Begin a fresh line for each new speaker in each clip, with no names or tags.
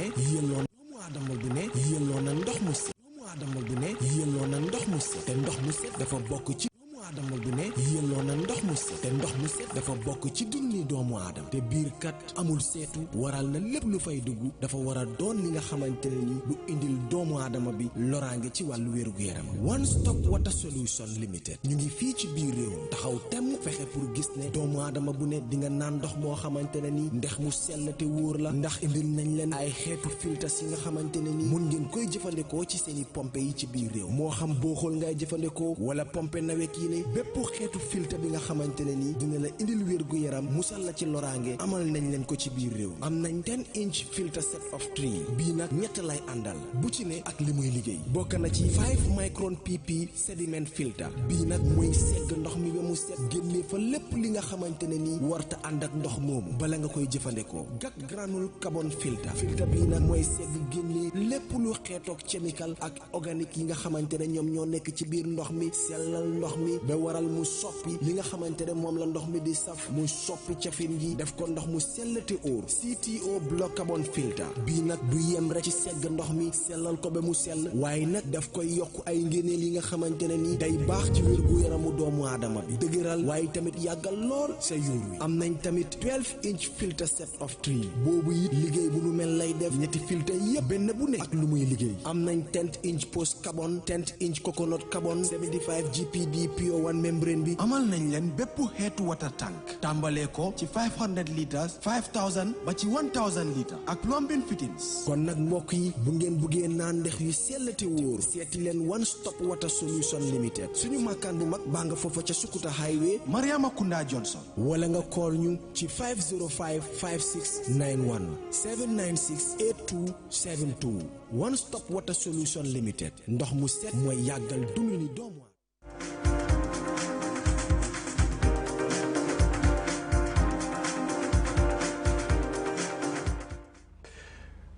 ne yelloo doomu aadama bu ne yelloo na ndox mu set doomu aadama bu ne yelloo na ndox mu set te ndox mu set dafa bokk ci doomu aadama bu ne yelloo na ndox mu set te ndox mu set dafa bokk ci dundi doomu aadama te biir kat amul seetu waral na lépp lu fay dugg dafa war a doon li nga xamante ne ni lu indil doomu aadama bi loraange ci wàllu wér-gu-yaram One Stop Water Solution Limited ñu ngi fii ci biir réew taxaw temm fexe pour gis ne doomu aadama bu ne di nga naan ndox moo xamante ne ni ndex mu sell te wóor la ndax indil nañ leen ay xeetu filtres yi nga xamante ne ni mun ngeen koy jëfandikoo ci seeni pompe yi ci biir réew moo xam booxool ngay jëfandikoo wala pompe nawek yi ne bépp xeetu filtre bi nga xamante ne ni dina la indil wér-gu-yaram musal la ci loraange amal nañ leen ko ci biir réew am nañ 10-inch filter set of 3 bii nag ñett lay àndal bu ci ne ak li muy liggéey bokk na ci 5 micron pp sediment filter bii nag mooy segg ndox mi ba mu set génnee fa lépp li nga xamante ne ni warta ànd ak ndox moomu bala nga koy jëfandikoo gat granule carbon filter bii nag mooy segg génnee lépp lu xeetoog chemical ak organique yi nga xamante ne ñoom ñoo nekk ci biir ndox mi sellal ndox mi ba waral mu soppi li nga xamante ne moom la ndox mi di saf mu soppi cafin yi def ko ndox mu sellate óor CTO block carbon filter bii nag du yem rek ci segg ndox mi sellal ko ba mu sell waaye nag daf koy yokk ay ngéneel yi nga xamante ne ni day baax ci wér-gu-yaramu doomu aadama bi dëgëral waaye tamit yàggal lool sa yuur wi am nañ tamit 12-inch filter set of 3 boobu it liggéey bu lu mel lay def ñetti filter yépp benn bu nekk ak lu muy liggéey am nañ 10-inch post carbon 10-inch coconut carbon 75 GPD pure one membrane bi amal nañ leen bépp xeetu water tank tàmbalee ko ci 500 litres 5000 ba ci 1000 litres ak plumbing fittings kon nag mbokk yi bu ngeen buggee naan ndex yu sell te wóor seeti leen One Stop Water Solution Limited suñu makkaan bu mag baa nga foofa ca Sukuta Highway Mariama Kunda Johnson wala nga call ñu ci 505 5691 796 8272 One Stop Water Solution Limited ndox mu set mooy yàggal dund ni doomu.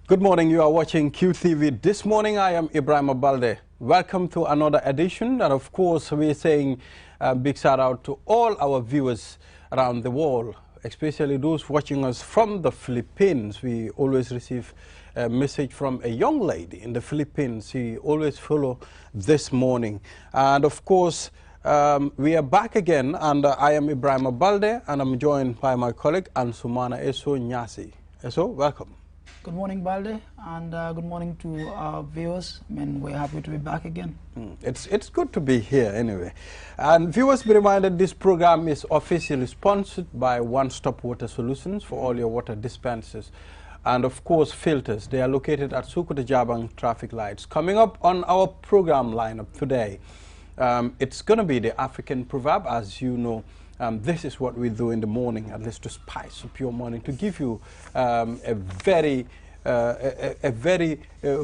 Good morning, you are watching QTV. This morning I am Ibrahim Balde. Welcome to another edition, and of course we're saying a big shout out to all our viewers around the world, especially those watching us from the Philippines. We always receive a message from a young lady in the Philippines. She always follow this morning, and of course we are back again, and I am Ibrahim Balde, and I'm joined by my colleague Ansumana Eso Nyasi. Eso, welcome.
Good morning, Balde, and good morning to our viewers. I mean, we're happy to be back again.
It's good to be here anyway. And viewers, be reminded this program is officially sponsored by One Stop Water Solutions for all your water dispensers. And of course, filters. They are located at Sukuta Jabang traffic lights. Coming up on our program lineup today, it's going to be the African proverb, as you know. This is what we do in the morning, at least to spice up your morning, to give you a very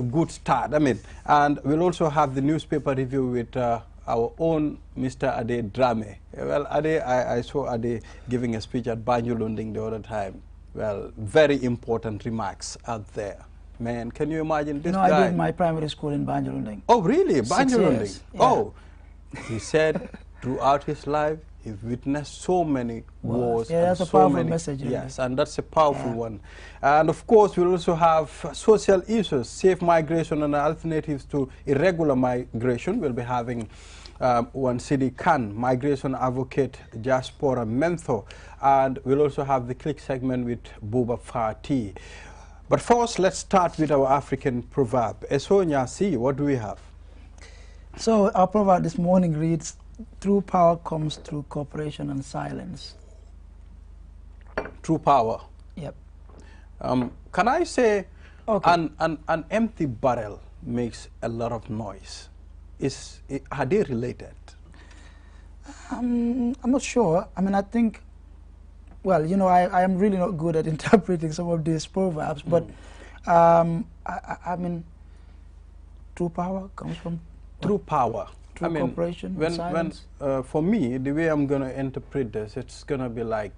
good start. I mean, and we'll also have the newspaper review with our own Mr. Ade Drame. Well, Ade, I saw Ade giving a speech at Banjulunding the other time. Well, very important remarks out there. Man, can you imagine this guy?
I did my primary school in Banjulunding.
Oh, really? Banjulunding?
Yeah.
Oh, he said throughout his life, he witnessed so many wars.
Yeah, that's a powerful message. Really.
Yes, and that's a powerful one. And of course, we'll also have social issues, safe migration and alternatives to irregular migration. We'll be having one Sidi Khan, migration advocate, diaspora mentor. And we'll also have the click segment with Buba Fati. But first, let's start with our African proverb. Eso Nyasi, what do we have?
So our proverb this morning reads, true power comes through cooperation and silence.
True power?
Yep.
Can I say
okay.
an empty barrel makes a lot of noise? Are they related?
I'm not sure. I mean, I think, well, you know, I am really not good at interpreting some of these proverbs, but I mean, true power comes from...
True power.
I mean, cooperation,
for me, the way I'm going to interpret this, it's going to be like,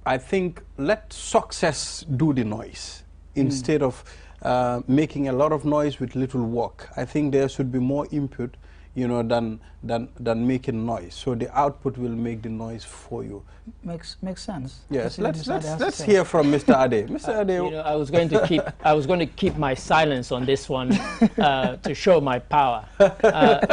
I think let success do the noise instead of making a lot of noise with little work. I think there should be more input you know, than making noise. So the output will make the noise for you.
Makes sense.
Yes, let's hear from Mr. Ade. Mr. Ade,
you know, I was going to keep my silence on this one to show my power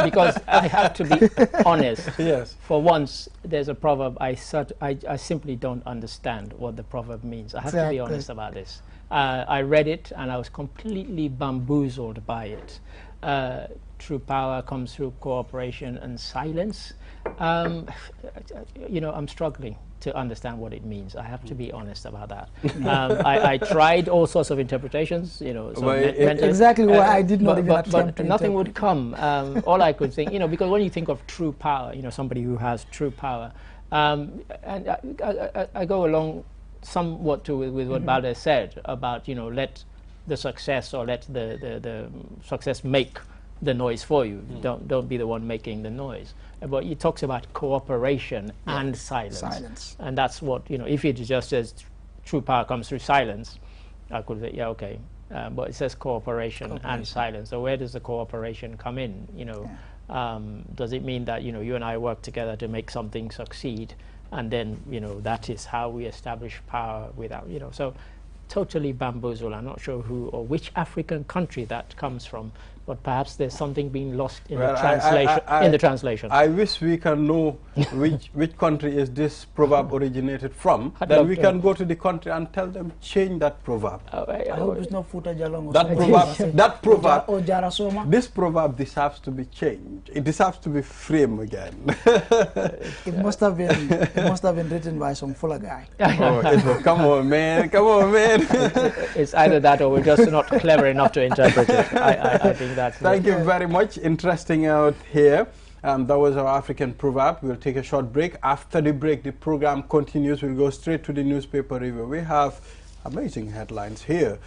because I have to be honest.
Yes.
For once, there's a proverb I simply don't understand what the proverb means. I have to be honest about this. I read it and I was completely bamboozled by it. True power comes through cooperation and silence. You know, I'm struggling to understand what it means. I have to be honest about that. I tried all sorts of interpretations, you know. So
exactly why I did not even attempt
but nothing would come. All I could think, you know, because when you think of true power, you know, somebody who has true power, and I go along somewhat with what Basse said about, you know, let the success or let the success make the noise for you. Don't be the one making the noise. But he talks about cooperation and silence. And that's what, you know, if it just says true power comes through silence, I could say, yeah, okay. But it says cooperation and silence. So where does the cooperation come in? You know, does it mean that, you know, you and I work together to make something succeed, and then, you know, that is how we establish power without, you know, so totally bamboozled. I'm not sure who or which African country that comes from, but perhaps there's something being lost in the translation.
I wish we can know which country is this proverb originated from. Then we can go to the country and tell them change that proverb.
I hope it's not Futa Jalong.
That proverb, this proverb deserves to be changed. It deserves to be framed again.
It must have been written by some fuller guy.
Oh, come on, man! Come on, man!
It's either that or we're just not clever enough to interpret it. I think that's
Thank you very much. Interesting out here. That was our African proverb. We'll take a short break. After the break, the program continues. We'll go straight to the newspaper review. We have amazing headlines here.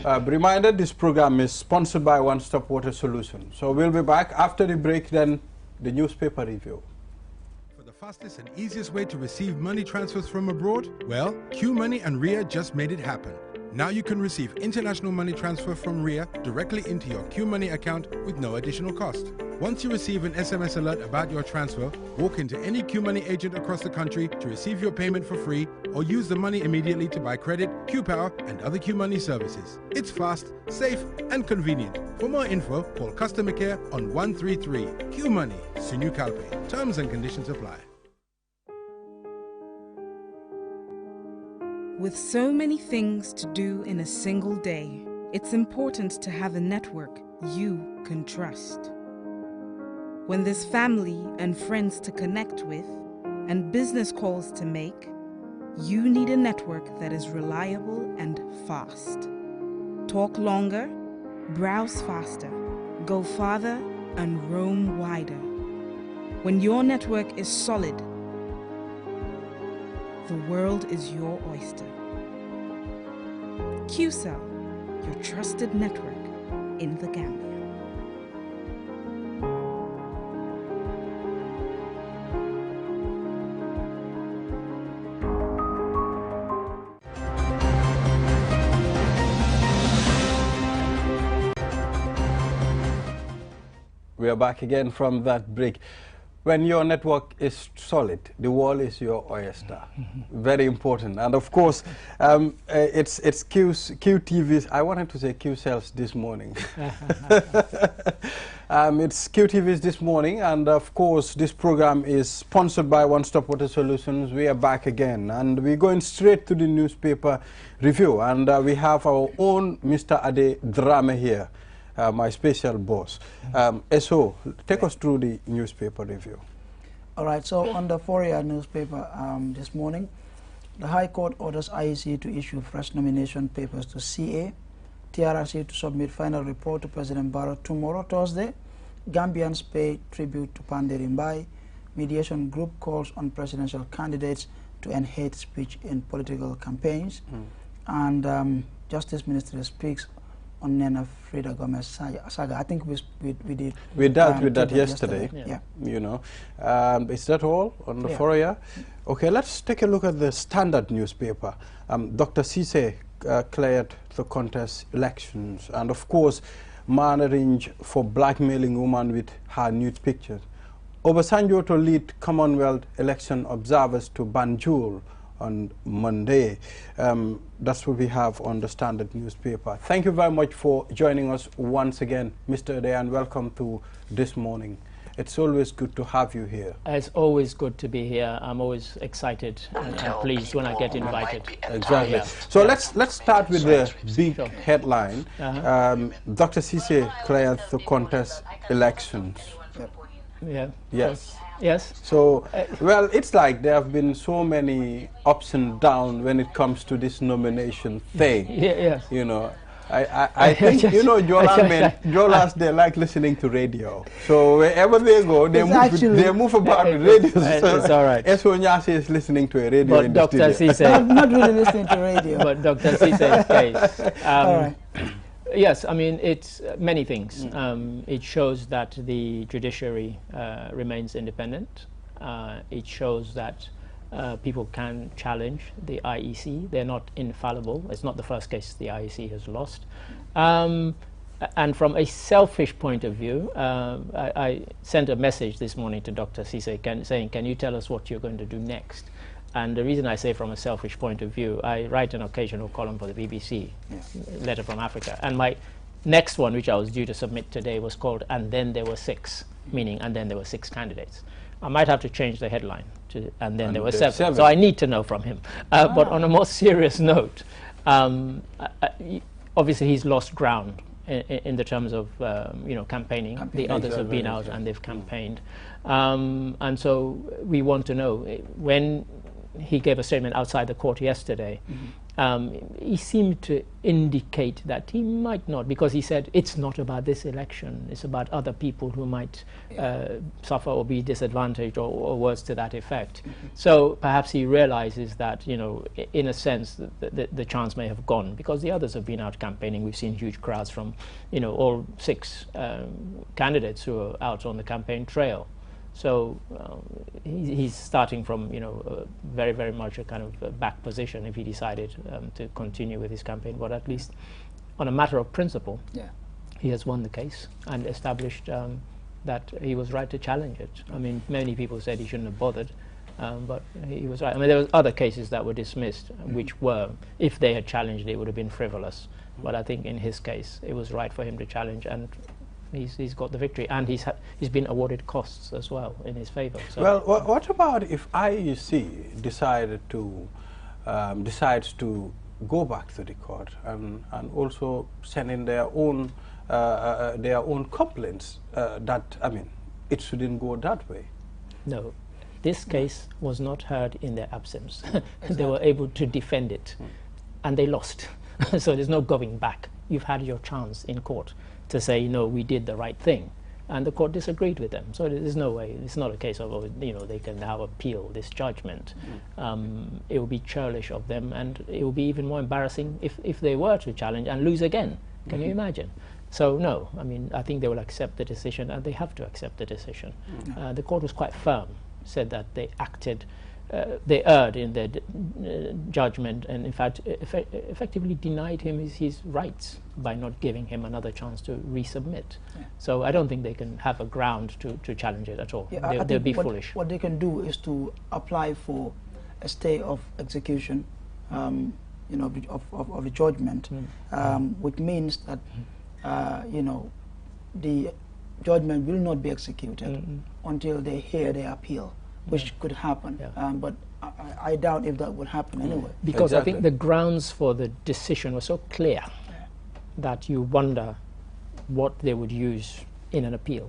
Reminder, this program is sponsored by One Stop Water Solutions. So we'll be back after the break, then the newspaper review.
For the fastest and easiest way to receive money transfers from abroad, well, QMoney and RIA just made it happen. Now you can receive international money transfer from RIA directly into your QMoney account with no additional cost. Once you receive an SMS alert about your transfer, walk into any QMoney agent across the country to receive your payment for free, or use the money immediately to buy credit, QPower, and other QMoney services. It's fast, safe, and convenient. For more info, call customer care on 133. QMoney, Sinu Calpe. Terms and conditions apply.
With so many things to do in a single day, it's important to have a network you can trust. When there's family and friends to connect with and business calls to make, you need a network that is reliable and fast. Talk longer, browse faster, go farther, and roam wider. When your network is solid, the world is your oyster. QCell, your trusted network in the Gambia.
We are back again from that break. When your network is solid, the wall is your oyster. Very important. And of course, it's QTV's, I wanted to say QCell's this morning. It's QTV's this morning, and of course, this program is sponsored by One Stop Water Solutions. We are back again, and we're going straight to the newspaper review. And we have our own Mr. Ade Drame here. My special boss. So, take us through the newspaper review.
All right, so on the Fourier newspaper this morning, the High Court orders IEC to issue fresh nomination papers to CA, TRRC to submit final report to President Barrow tomorrow, Thursday. Gambians pay tribute to Pa Nderi. Mediation group calls on presidential candidates to end hate speech in political campaigns. And Justice Ministry speaks on Nena Frida Gomez saga. I think we did.
We dealt with that yesterday.
Yeah.
You know, is that all on the Fourier? Okay, let's take a look at the Standard newspaper. Dr. Cisse cleared the contest elections, and of course, man arranged for blackmailing woman with her nude pictures. Obasanjo to lead Commonwealth election observers to Banjul on Monday. That's what we have on the Standard newspaper. Thank you very much for joining us once again, Mr. Day, and welcome to This Morning. It's always good to have you here.
It's always good to be here. I'm always excited and pleased when I get invited.
Exactly.
Yeah.
So let's start with the big headline. Dr. Cisse cleared to contest elections.
Yeah.
Yes.
Yes.
So, well, it's like there have been so many ups and downs when it comes to this nomination thing.
Yes.
You know, I think, you know, Jolas, they like listening to radio. So wherever they go, they move about with radio.
It's all right.
Esonyasi is listening to a radio in the
Dr.
studio.
I'm not really listening to radio.
But Dr. Cisse's case.
All right.
Yes, I mean, it's many things. It shows that the judiciary remains independent. It shows that people can challenge the IEC. They're not infallible. It's not the first case the IEC has lost. And from a selfish point of view, I sent a message this morning to Dr. Cisse saying, can you tell us what you're going to do next? And the reason I say from a selfish point of view, I write an occasional column for the BBC, Letter from Africa. And my next one, which I was due to submit today, was called And Then There Were Six, meaning and then there were 6 candidates. I might have to change the headline to and then there were 7. So I need to know from him. But on a more serious note, obviously he's lost ground in the terms of campaigning. The others have been out and they've campaigned. And so we want to know, when he gave a statement outside the court yesterday, he seemed to indicate that he might not, because he said it's not about this election, it's about other people who might suffer or be disadvantaged or words to that effect. So perhaps he realizes that, you know, in a sense the chance may have gone, because the others have been out campaigning. We've seen huge crowds from, you know, all 6 candidates who are out on the campaign trail. So he's starting from, you know, very, very much a kind of a back position if he decided to continue with his campaign. But at least on a matter of principle, he has won the case and established that he was right to challenge it. I mean, many people said he shouldn't have bothered, but he was right. I mean, there were other cases that were dismissed, which were, if they had challenged it, would have been frivolous. But I think in his case, it was right for him to challenge, and he's got the victory, and he's been awarded costs as well in his favor. So
well, what about if IEC decides to go back to the court and also send in their own complaints that, I mean, it shouldn't go that way?
No, this case was not heard in their absence. They were able to defend it, and they lost. So there's no going back. You've had your chance in court to say, no, we did the right thing, and the court disagreed with them. So there's no way. It's not a case of, you know, they can now appeal this judgment. It would be churlish of them, and it would be even more embarrassing if they were to challenge and lose again. Can you imagine? So no, I mean, I think they will accept the decision, and they have to accept the decision. The court was quite firm, said that they acted, they erred in their judgment, and in fact effectively denied him his rights by not giving him another chance to resubmit. So I don't think they can have a ground to challenge it at all. They'll be foolish.
What they can do is to apply for a stay of execution, you know, of the judgment, which means that you know, the judgment will not be executed until they hear their appeal, which could happen. But I doubt if that would happen anyway.
Because I think the grounds for the decision were so clear that you wonder what they would use in an appeal.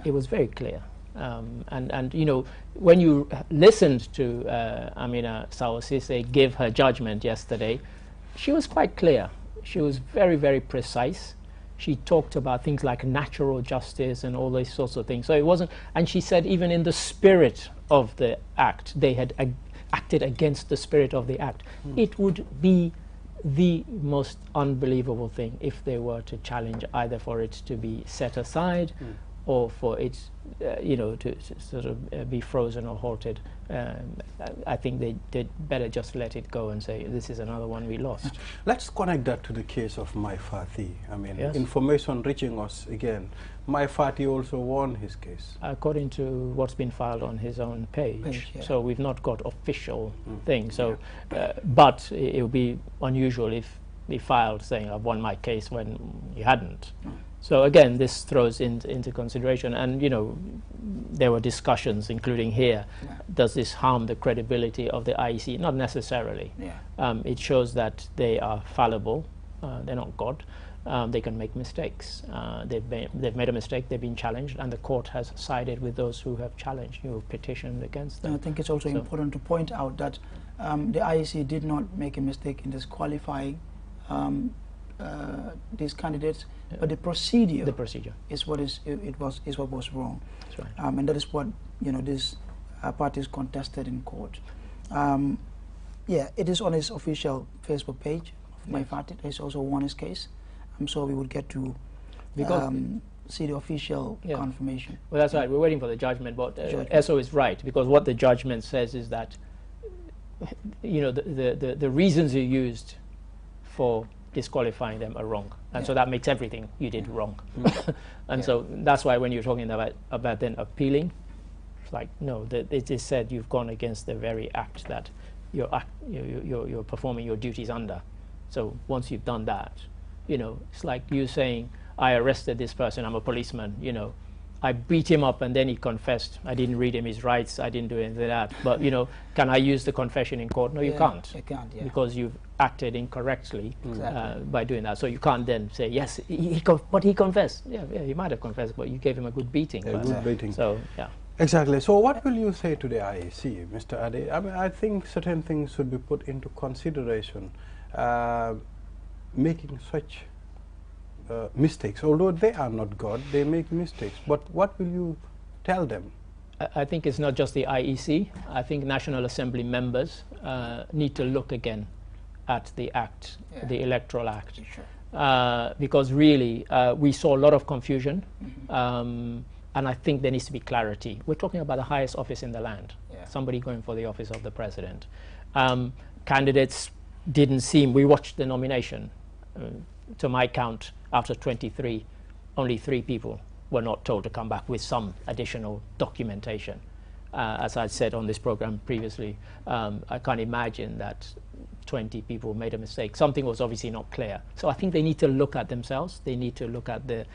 It was very clear. And you know, when you listened to Amina Sawo Cisse give her judgment yesterday, she was quite clear. She was very, very precise. She talked about things like natural justice and all these sorts of things. So it wasn't, and she said even in the spirit of the act, they had acted against the spirit of the act. It would be the most unbelievable thing if they were to challenge, either for it to be set aside or for it, to sort of be frozen or halted. I think they'd better just let it go and say, this is another one we lost.
Let's connect that to the case of Mai Fati. I mean,
yes.
Information reaching us again. Mai Fati also won his case.
According to what's been filed on his own page.
Yeah.
So we've not got official things. So, but it would be unusual if he filed saying, I've won my case, when he hadn't. So again, this throws into consideration, and there were discussions, including here. Does this harm the credibility of the IEC? Not necessarily. It shows that they are fallible. They're not God. They can make mistakes. They've made a mistake. They've been challenged, and the court has sided with those who have challenged, who petitioned against them.
And I think it's also important to point out that the IEC did not make a mistake in disqualifying these candidates, but the procedure is what was wrong.
That's right.
And that is what these parties contested in court. It is on his official Facebook page of Mai Fati. He's also won his case. So we would get to see the official confirmation.
Well, that's right. We're waiting for the judgment, but Esso is right, because what the judgment says is that the reasons you used for disqualifying them are wrong, and so that makes everything you did wrong. And so that's why when you're talking about then appealing, it's like, no, it is said you've gone against the very act that you're performing your duties under. So once you've done that, it's like you saying, I arrested this person, I'm a policeman, I beat him up and then he confessed. I didn't read him his rights, I didn't do anything like that. But, can I use the confession in court? No, you can't.
You can't,
because you've acted incorrectly by doing that. So you can't then say, yes, but he confessed. Yeah, he might have confessed, but you gave him a good beating.
A good beating.
So, yeah.
Exactly. So what will you say to the IEC, Mr. Ade? I mean, I think certain things should be put into consideration. Making such mistakes, although they are not God, they make mistakes. But what will you tell them?
I think it's not just the IEC. I think National Assembly members need to look again at the Act, the Electoral Act. Sure. Because really, we saw a lot of confusion, and I think there needs to be clarity. We're talking about the highest office in the land, somebody going for the office of the president. Candidates didn't seem, we watched the nomination, to my count, after 23, only 3 people were not told to come back with some additional documentation. As I said on this program previously, I can't imagine that 20 people made a mistake. Something was obviously not clear. So I think they need to look at themselves. They need to look at the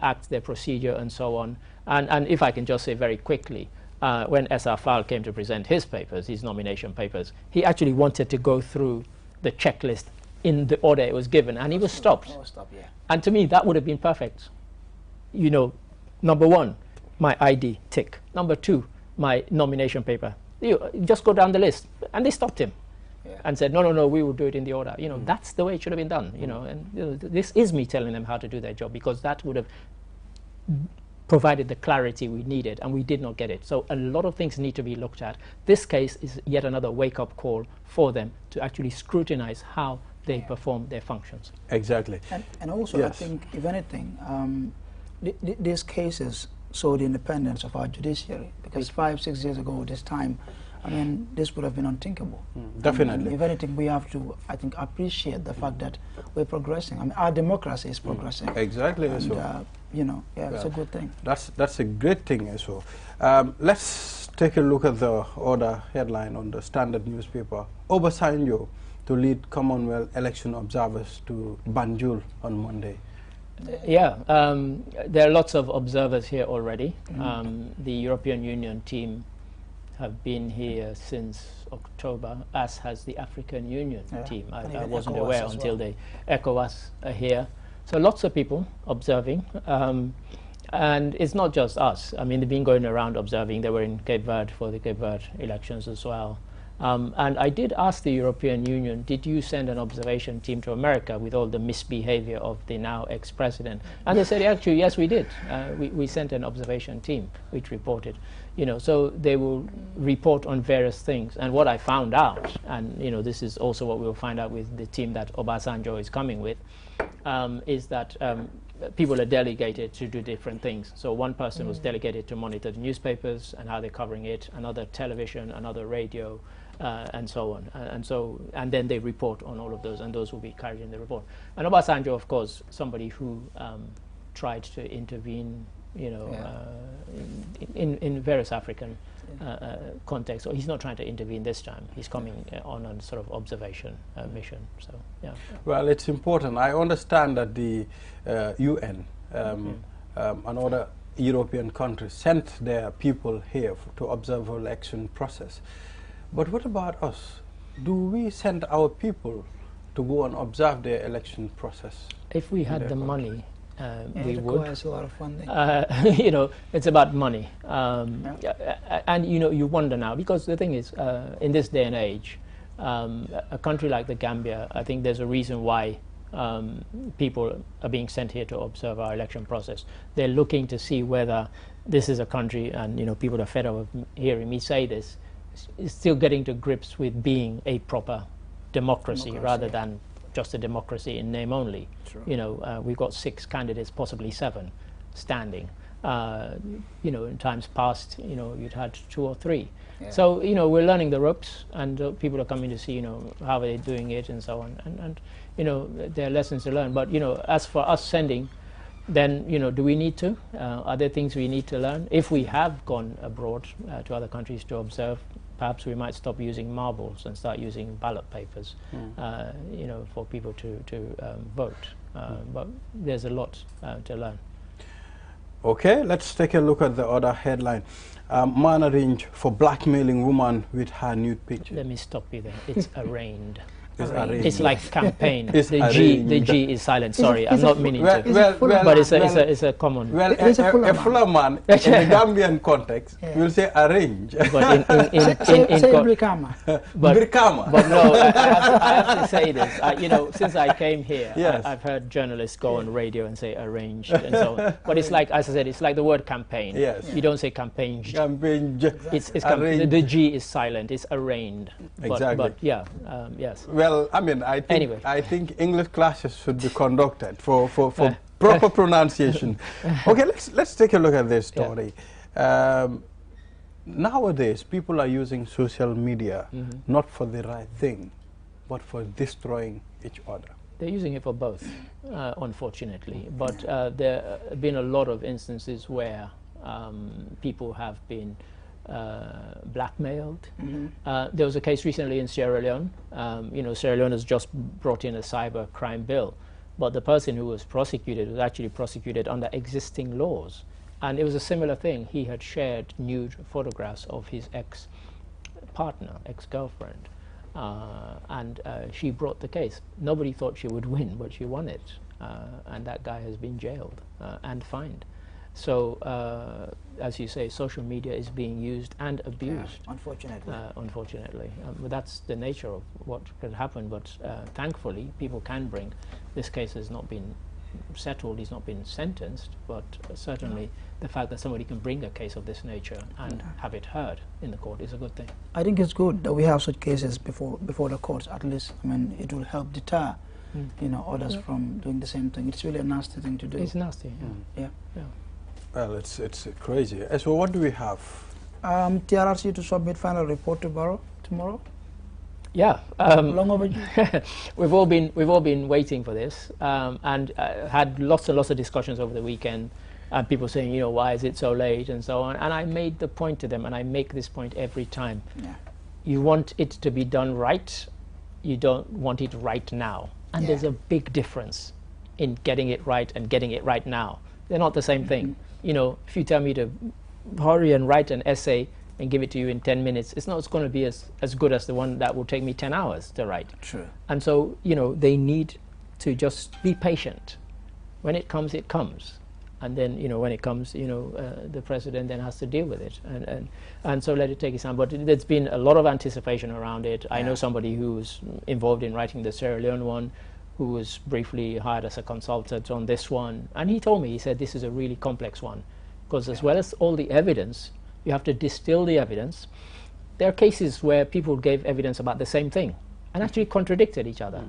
act, their procedure, and so on. And if I can just say very quickly, when S.R. Fal came to present his papers, his nomination papers, he actually wanted to go through the checklist in the order it was given, and he was stopped. And to me, that would have been perfect. Number 1, my ID, tick. Number 2, my nomination paper. You just go down the list. And they stopped him and said, no, we will do it in the order. That's the way it should have been done. And this is me telling them how to do their job, because that would have provided the clarity we needed, and we did not get it. So a lot of things need to be looked at. This case is yet another wake-up call for them to actually scrutinize how they perform their functions.
Exactly.
And also, I think, if anything, these cases show the independence of our judiciary, because 5-6 years ago this time, I mean, this would have been unthinkable.
Definitely.
If anything, we have to, I think, appreciate the fact that we're progressing. I mean, our democracy is progressing.
Exactly.
And,
so.
it's a good thing.
That's a great thing. So, let's take a look at the other headline on the Standard newspaper. Obasanjo to lead Commonwealth election observers to Banjul on Monday.
There are lots of observers here already. The European Union team have been here since October, as has the African Union team. I wasn't aware until the ECOWAS are here. So lots of people observing. And it's not just us. I mean, they've been going around observing. They were in Cape Verde for the Cape Verde elections as well. And I did ask the European Union, did you send an observation team to America with all the misbehavior of the now ex-president? And they said, actually, yes, we did. We sent an observation team, which reported. So they will report on various things. And what I found out, and this is also what we'll find out with the team that Obasanjo is coming with, is that people are delegated to do different things. So one person was delegated to monitor the newspapers and how they're covering it, another television, another radio, and so on. And then they report on all of those, and those will be carried in the report. And Obasanjo, of course, somebody who tried to intervene, you know, in various African contexts. So he's not trying to intervene this time. He's coming on a sort of observation mission. So yeah.
Well, it's important. I understand that the UN and other European countries sent their people here to observe the election process. But what about us? Do we send our people to go and observe the election process?
If we had the money, we would. It
requires a lot of funding.
You know, it's about money. And, you know, you wonder now, because the thing is, in this day and age, a country like the Gambia, I think there's a reason why people are being sent here to observe our election process. They're looking to see whether this is a country, and, you know, people are fed up of hearing me say this, is still getting to grips with being a proper democracy rather than just a democracy in name only.
True.
You know, we've got 6 candidates, possibly 7, standing. You know, in times past, you know, you'd had 2 or 3. Yeah. So, you know, we're learning the ropes, and people are coming to see, you know, how they're doing it and so on. And you know, there are lessons to learn. But, you know, as for us sending, then, you know, do we need to? Are there things we need to learn? If we have gone abroad to other countries to observe, perhaps we might stop using marbles and start using ballot papers, you know, for people to vote. But there's a lot to learn.
Okay, let's take a look at the other headline. Man arraigned for blackmailing woman with her nude picture.
Let me stop you there. It's arraigned.
It's
like campaign.
It's
the G is silent. Sorry, I'm not meaning to.
But
it's a common.
Well, a fuller man in the Gambian context will say arrange.
But
say Brikama.
But no, I have to say this. You know, since I came here, I've heard journalists go on radio and say arranged and so on. But it's like, as I said, it's like the word campaign.
Yes.
You don't say campaign.
It's
the G is silent. It's arraigned.
Exactly.
But yeah, yes.
Well, I mean, I think English classes should be conducted for proper pronunciation. Okay, let's take a look at this story. Nowadays, people are using social media not for the right thing, but for destroying each other.
They're using it for both, unfortunately. But there have been a lot of instances where people have been blackmailed. There was a case recently in Sierra Leone. You know, Sierra Leone has just brought in a cybercrime bill, but the person who was prosecuted was actually prosecuted under existing laws. And it was a similar thing. He had shared nude photographs of his ex-partner, ex-girlfriend, and she brought the case. Nobody thought she would win, but she won it. And that guy has been jailed and fined. So, as you say, social media is being used and abused.
Unfortunately.
Unfortunately. But that's the nature of what can happen. But thankfully, people can bring. This case has not been settled, he's not been sentenced, but certainly the fact that somebody can bring a case of this nature and have it heard in the court is a good thing.
I think it's good that we have such cases before the courts, at least. I mean, it will help deter, you know, others from doing the same thing. It's really a nasty thing to do.
It's nasty, yeah.
Well, it's crazy. So what do we have?
TRRC to submit final report tomorrow.
Yeah,
long overdue.
we've all been waiting for this, and had lots and lots of discussions over the weekend, and people saying, you know, why is it so late and so on. And I made the point to them, and I make this point every time. Yeah. You want it to be done right. You don't want it right now. And there's a big difference in getting it right and getting it right now. They're not the same thing. You know, if you tell me to hurry and write an essay and give it to you in 10 minutes, it's not going to be as good as the one that will take me 10 hours to write.
True.
And so, you know, they need to just be patient. When it comes, it comes. And then, you know, when it comes, you know, the president then has to deal with it. And so let it take its time. But there's been a lot of anticipation around it. I know somebody who was involved in writing the Sierra Leone one, who was briefly hired as a consultant on this one. And he told me, he said, this is a really complex one. Because as well as all the evidence, you have to distill the evidence. There are cases where people gave evidence about the same thing and actually contradicted each other.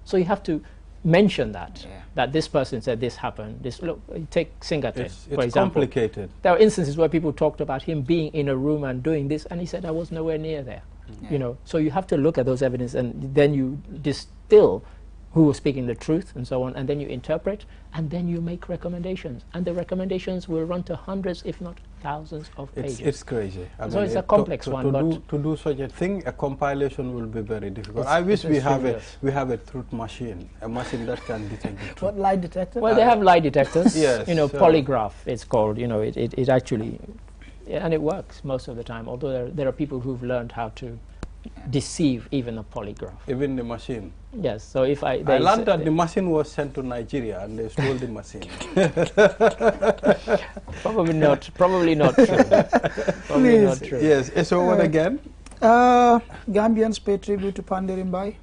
So you have to mention that, that this person said this happened. This, look, take Singate,
It's
for example.
complicated.
There are instances where people talked about him being in a room and doing this, and he said, I was nowhere near there. You know, so you have to look at those evidence, and then you distill who was speaking the truth and so on, and then you interpret, and then you make recommendations, and the recommendations will run to hundreds, if not thousands of pages.
It's crazy. I
So
mean,
it's a complex one, but
to do such a thing, a compilation will be very difficult. I wish we have a truth machine, a machine that can detect the truth.
What, lie detector?
well, they have lie detectors.
Yes,
you know,
so
polygraph it's called. You know, it actually, and it works most of the time. Although there are people who've learned how to deceive even a polygraph.
even the machine.
Yes. So if I
learned that the machine was sent to Nigeria and they stole the machine.
probably not. Probably not true. Probably not true.
Yes. So what again?
Gambians pay tribute to Pa Nderi.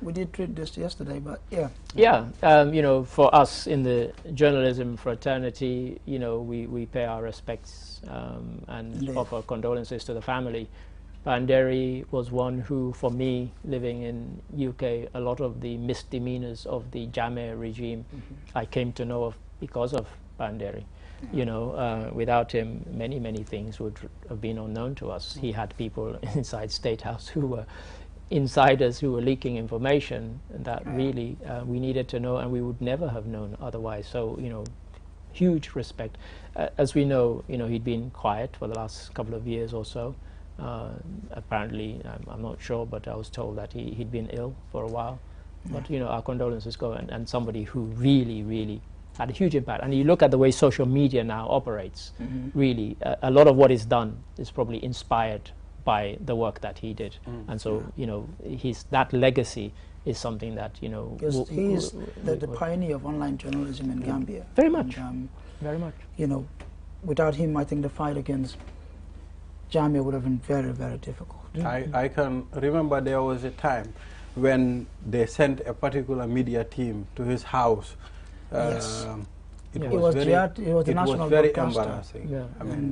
We did treat this yesterday, but yeah.
Yeah, you know, for us in the journalism fraternity, you know, we pay our respects and offer condolences to the family. Pa Nderi was one who, for me, living in UK, a lot of the misdemeanors of the Jammeh regime, I came to know of because of Pa Nderi. You know, without him, many things would have been unknown to us. He had people inside State House who were insiders who were leaking information that really we needed to know, and we would never have known otherwise. So, you know, huge respect. As we know, you know, he'd been quiet for the last couple of years or so. Apparently, I'm not sure, but I was told that he'd been ill for a while. But, you know, our condolences go, and somebody who really had a huge impact. And you look at the way social media now operates, really, a lot of what is done is probably inspired by the work that he did. And so, you know, that legacy is something that, you know...
Because he's the pioneer of online journalism in Gambia.
Very much.
And,
very much.
You know, without him, I think the fight against Jammeh would have been very difficult.
I can remember there was a time when they sent a particular media team to his house.
Yes.
It
was the national
very
broadcaster.
Embarrassing.
Yeah.
I mean,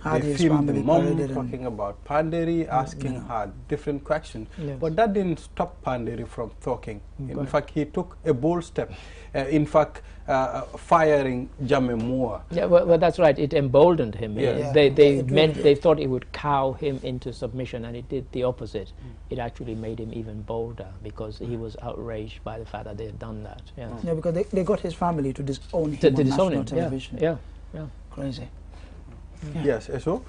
had
they
his
filmed the
family
mom
paraded
talking about Pa Nderi, asking her different questions.
Yes.
But that didn't stop Pa Nderi from talking. In
Right.
fact, he took a bold step. In fact, firing Jammeh more.
Yeah, well, that's right. It emboldened him.
Yeah.
They thought it would cow him into submission, and it did the opposite. It actually made him even bolder because he was outraged by the fact that they had done that. Yeah,
Yeah, because they got his family to disown him on national television.
Yeah.
Crazy.
Yes, so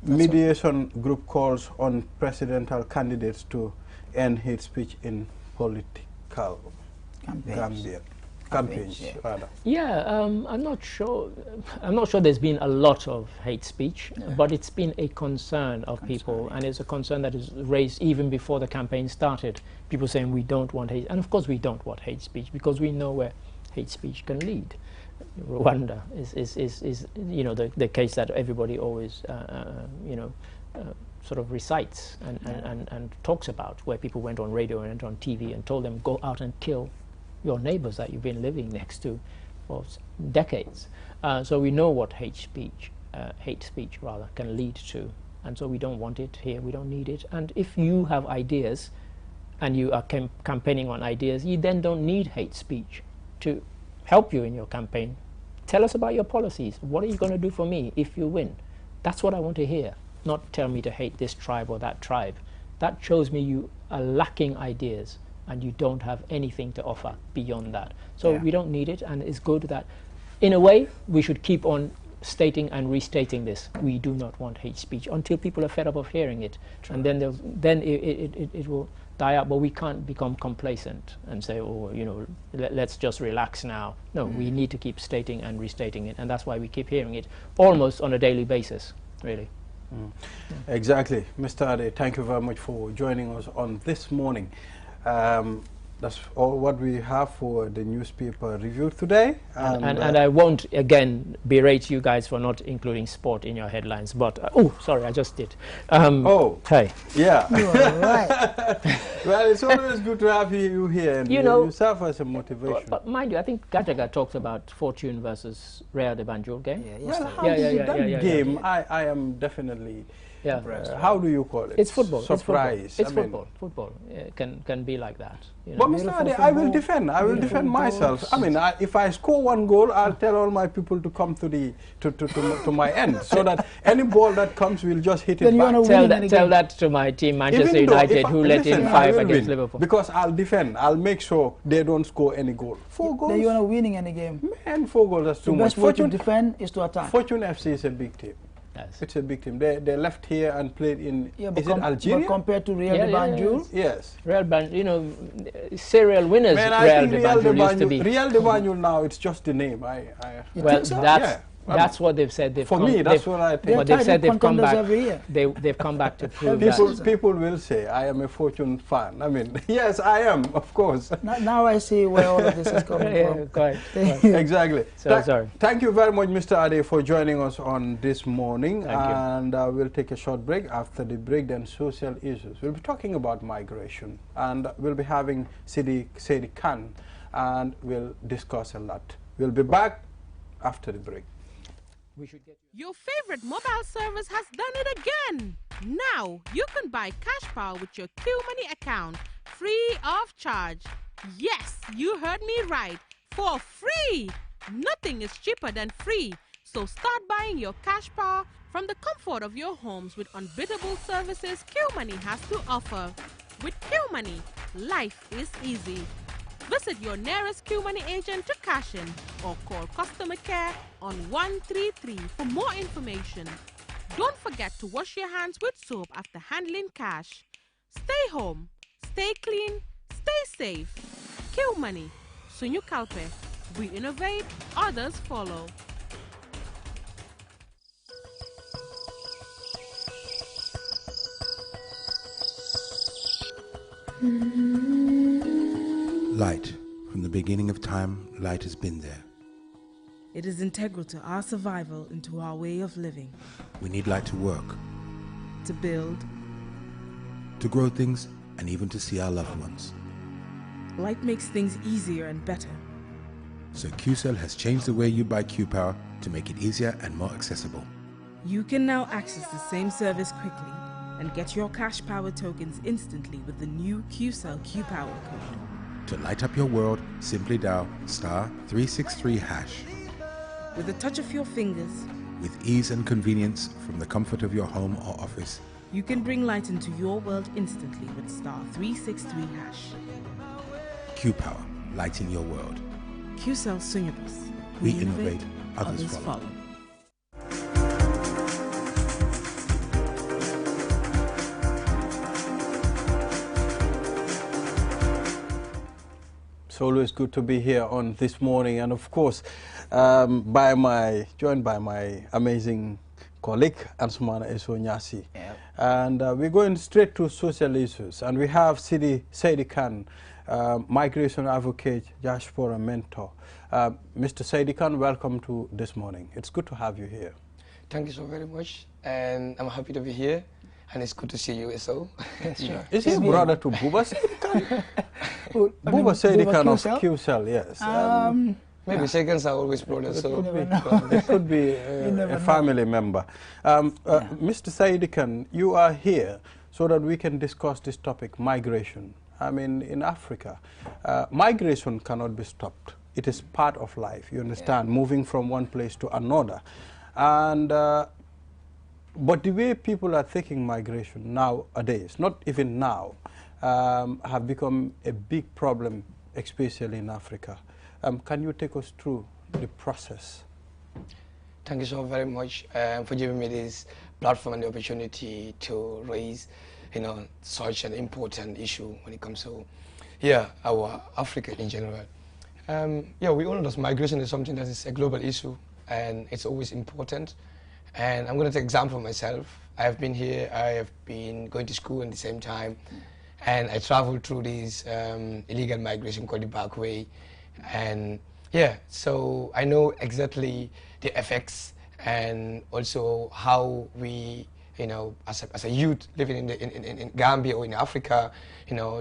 mediation group calls on presidential candidates to end hate speech in political campaigns. Rather.
Yeah, I'm not sure. I'm not sure there's been a lot of hate speech, but it's been a concern of people, and it's a concern that is raised even before the campaign started. People saying we don't want hate, and of course we don't want hate speech because we know where hate speech can lead. Rwanda is you know, the case that everybody always you know, sort of recites and talks about, where people went on radio and on TV and told them go out and kill your neighbors that you've been living next to for decades. So we know what hate speech rather can lead to, and so we don't want it here. We don't need it. And if you have ideas and you are campaigning on ideas, you then don't need hate speech to help you in your campaign. Tell us about your policies. What are you going to do for me if you win? That's what I want to hear, not tell me to hate this tribe or that tribe. That shows me you are lacking ideas and you don't have anything to offer beyond that. So we don't need it, and it's good that, in a way, we should keep on stating and restating this. We do not want hate speech until people are fed up of hearing it. True. And then it will die out, but we can't become complacent and say, oh, you know, let's just relax now. No, we need to keep stating and restating it, and that's why we keep hearing it almost on a daily basis, really.
Exactly. Mr. Ade, thank you very much for joining us on this morning. That's all what we have for the newspaper review today.
And I won't again berate you guys for not including sport in your headlines, but oh, sorry, I just did. Hey.
Yeah.
You are right.
Well, it's always good to have you here, and
you know,
you serve as a motivation.
But mind you, I think Gajaga talks about Fortune versus Real de Banjul game.
Well, how did that game? I am definitely
Yeah.
How do you call it?
It's football.
Surprise.
It's football. Football can be like that. You know.
But Mr. Ade, I will defend. I will defend myself. I mean, if I score one goal, I'll tell all my people to come to my end, so that any ball that comes will just hit it back.
Tell that to my team, Manchester United, who let in 5 against Liverpool.
Because I'll defend. I'll make sure they don't score any goal. 4 goals.
Then you're not winning any game.
Man, 4 goals, that's too much.
The best way to defend is to attack.
Fortune FC is a big team.
Yes.
It's a big team. They left here and played in, is it Algeria?
But compared to Real de Banjul?
Yes.
Real Banjul, you know, serial winners.
Man,
Real de Banjul used to be.
Real de Banjul now, it's just the name.
Well, that's what they've said.
For me, that's what I think.
But they've said they've come back. They've come back to prove that.
People will say, I am a Fortune fan. I mean, yes, I am, of course.
Now I see where all of this is coming from.
Quite.
Exactly.
Sorry.
Thank you very much, Mr. Ade, for joining us on this morning.
Thank you.
And we'll take a short break. After the break, then social issues. We'll be talking about migration. And we'll be having Sidi Khan, and we'll discuss a lot. We'll be back after the break.
Your favorite mobile service has done it again. Now you can buy cash power with your QMoney account free of charge. Yes, you heard me right. For free. Nothing is cheaper than free. So start buying your cash power from the comfort of your homes with unbeatable services QMoney has to offer. With QMoney, life is easy. Visit your nearest QMoney agent to cash in or call customer care on 133 for more information. Don't forget to wash your hands with soap after handling cash. Stay home, stay clean, stay safe. QMoney, Sunyu Kalpe. We innovate, others follow.
Light. From the beginning of time, light has been there.
It is integral to our survival and to our way of living.
We need light to work,
To build,
to grow things, and even to see our loved ones.
light makes things easier and better.
So QCell has changed the way you buy Q-Power to make it easier and more accessible.
You can now access the same service quickly and get your cash power tokens instantly with the new QCell Q-Power code.
To light up your world, simply dial *363#.
With a touch of your fingers,
With ease and convenience from the comfort of your home or office,
you can bring light into your world instantly with *363#.
Q-Power, lighting your world.
QCell Sunyabus.
We innovate, others follow.
It's always good to be here on this morning, and of course, joined by my amazing colleague Ansumana Eso Nyasi.
Yep.
And we're going straight to social issues, and we have Sidi Khan, migration advocate, diaspora mentor. Mr. Saidi Khan, welcome to This Morning. It's good to have you here.
Thank you so very much, and I'm happy to be here, and it's good to see you as well.
Sure.
Is he brother to Buba Saidi Khan? Buba Saidi Khan of QCell, yes.
Maybe seconds are always brothers, so
It could be a family member. Mr. Saidi Khan, you are here so that we can discuss this topic, migration. I mean, in Africa, migration cannot be stopped. It is part of life, you understand, moving from one place to another. And, but the way people are thinking migration nowadays, not even now, have become a big problem, especially in Africa. Can you take us through the process?
thank you so very much for giving me this platform and the opportunity to raise, such an important issue when it comes to, our Africa in general. We all know that migration is something that is a global issue, and it's always important. And I'm going to take example of myself. I have been here, I have been going to school at the same time, and I traveled through this illegal migration called the back way. And so I know exactly the effects and also how we, as a youth living in Gambia or in Africa,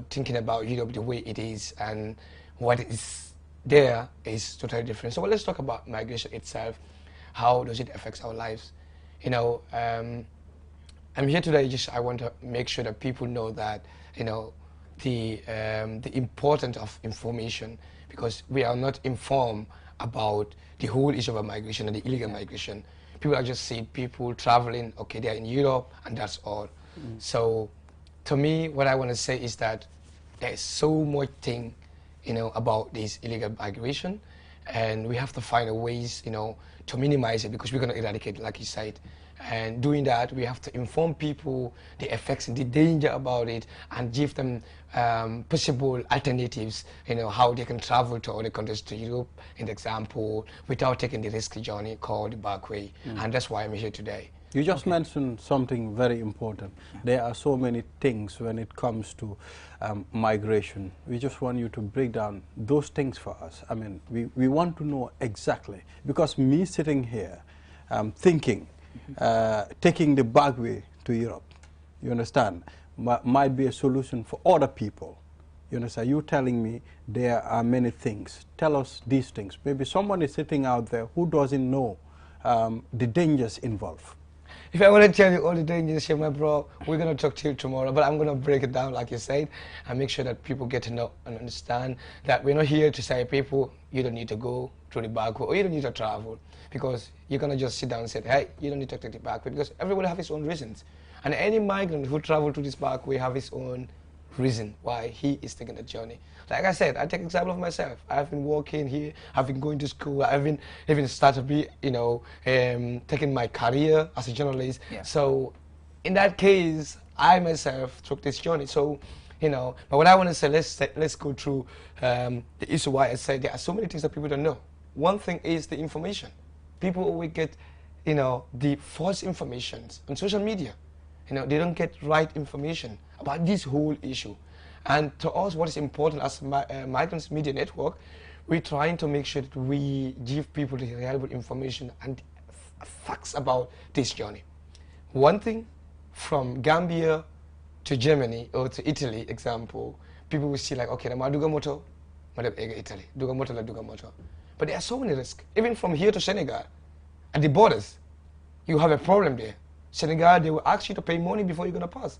thinking about Europe the way it is and what is there is totally different. So let's talk about migration itself. How does it affect our lives? I'm here today. I want to make sure that people know that the importance of information, because we are not informed about the whole issue of migration and the illegal migration. People are just seeing people traveling. Okay, they're in Europe, and that's all. So, to me, what I want to say is that there's so much thing, about this illegal migration, and we have to find ways, to minimize it, because we're going to eradicate it, like you said. And doing that, we have to inform people the effects and the danger about it, and give them possible alternatives, how they can travel to other countries, to Europe, in example, without taking the risky journey called the back way. And that's why I'm here today.
You just mentioned something very important. There are so many things when it comes to migration. We just want you to break down those things for us. I mean, we want to know exactly, because me sitting here thinking, taking the back way to Europe, you understand, might be a solution for other people. You understand? You're telling me there are many things. Tell us these things. Maybe someone is sitting out there who doesn't know the dangers involved.
If I want to tell you all the dangers here, my bro, we're going to talk to you tomorrow, but I'm going to break it down, like you said, and make sure that people get to know and understand that we're not here to say, people, you don't need to go through the back way, or you don't need to travel, because you're going to just sit down and say, hey, you don't need to take the back way, because everybody has his own reasons. And any migrant who traveled through this back way have his own reason why he is taking the journey. Like I said, I take example of myself. I've been working here, I've been going to school, I've been even started to be, taking my career as a journalist. Yeah. So in that case, I myself took this journey. So, but what I want to say, let's go through the issue why I said there are so many things that people don't know. One thing is the information. People always get, the false information on social media. They don't get right information about this whole issue. And to us, what is important as Migrants Media Network, we're trying to make sure that we give people the reliable information and facts about this journey. One thing, from Gambia to Germany or to Italy, example, people will see like, okay, I'm duga moto, Italy, duga moto la duga moto. But there are so many risks. Even from here to Senegal, at the borders, you have a problem there. Senegal, they will ask you to pay money before you're going to pass.